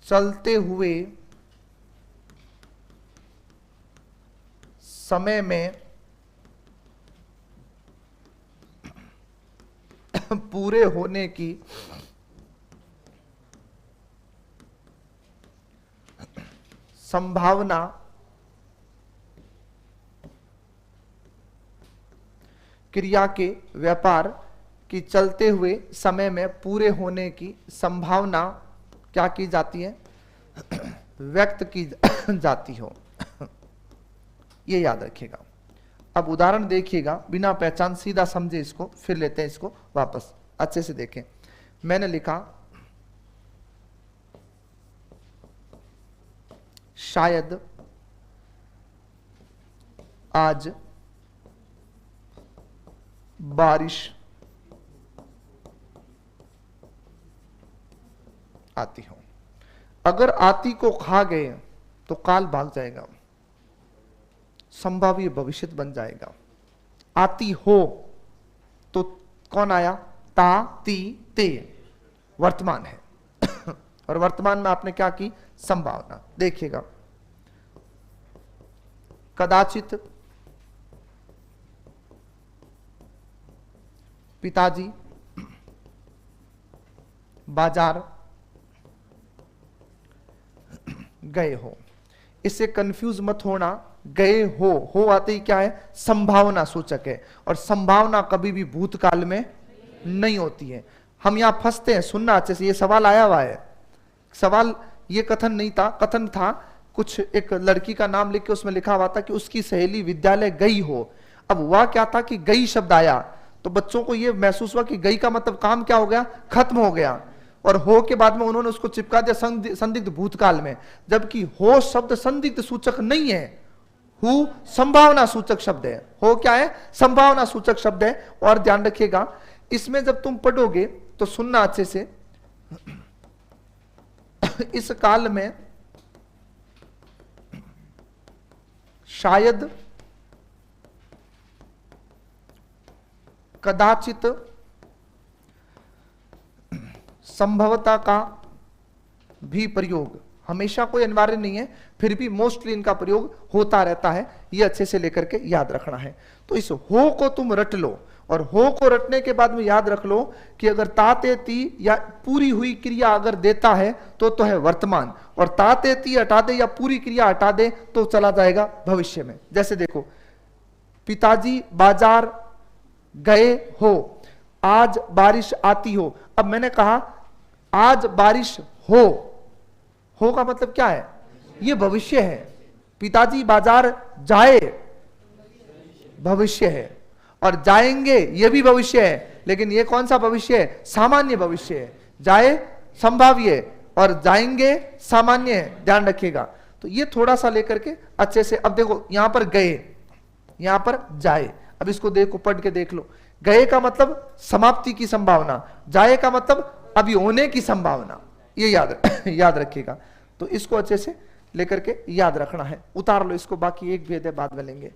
चलते हुए समय में पूरे होने की संभावना क्रिया के व्यापार की चलते हुए समय में पूरे होने की संभावना क्या की जाती है, व्यक्त की जाती हो। ये याद रखिएगा। अब उदाहरण देखिएगा, बिना पहचान सीधा समझे इसको, फिर लेते हैं इसको वापस, अच्छे से देखें। मैंने लिखा शायद आज बारिश आती हो। अगर आती को खा गए तो काल भाग जाएगा, संभाव्य भविष्य बन जाएगा। आती हो तो कौन आया, ता ती ते, वर्तमान है। और वर्तमान में आपने क्या की, संभावना। देखिएगा, कदाचित पिताजी बाजार गए हो। इससे कंफ्यूज मत होना, गए हो आते ही क्या है, संभावना सूचक है। और संभावना कभी भी भूतकाल में नहीं होती है। हम यहां फंसते हैं, सुनना अच्छे से। ये सवाल आया हुआ है, सवाल ये कथन नहीं था, कथन था कुछ एक लड़की का नाम लिख के उसमें लिखा हुआ था कि उसकी सहेली विद्यालय गई हो। अब हुआ क्या था कि गई शब्द आया तो बच्चों को यह महसूस हुआ कि गई का मतलब काम क्या हो गया, खत्म हो गया। और हो के बाद में उन्होंने उसको चिपका दिया संदिग्ध भूतकाल में, जबकि हो शब्द संदिग्ध सूचक नहीं है, हु संभावना सूचक शब्द है। हो क्या है, संभावना सूचक शब्द है। और ध्यान रखिएगा, इसमें जब तुम पढ़ोगे तो सुनना अच्छे से। इस काल में शायद, कदाचित, संभवता का भी प्रयोग हमेशा कोई अनिवार्य नहीं है, फिर भी मोस्टली इनका प्रयोग होता रहता है, ये अच्छे से लेकर के याद रखना है। तो इस हो को तुम रट लो, और हो को रटने के बाद में याद रख लो कि अगर ताते ती या पूरी हुई क्रिया अगर देता है तो है वर्तमान, और ताते ती हटा दे या पूरी क्रिया हटा दे तो चला जाएगा भविष्य में। जैसे देखो, पिताजी बाजार गए हो, आज बारिश आती हो। अब मैंने कहा आज बारिश हो का मतलब क्या है? ये भविष्य है। पिताजी बाजार जाए भविष्य है, और जाएंगे ये भी भविष्य है, लेकिन ये कौन सा भविष्य है? सामान्य भविष्य है। जाए संभाव्य और जाएंगे सामान्य है, ध्यान रखिएगा। तो ये थोड़ा सा लेकर के अच्छे से, अब देखो यहां पर गए, यहां पर जाए, अब इसको देखो, पढ़ के देख लो। गए का मतलब समाप्ति की संभावना, जाए का मतलब अभी होने की संभावना, ये याद रखिएगा। तो इसको अच्छे से लेकर के याद रखना है। उतार लो इसको, बाकी एक भेद है बाद में लेंगे।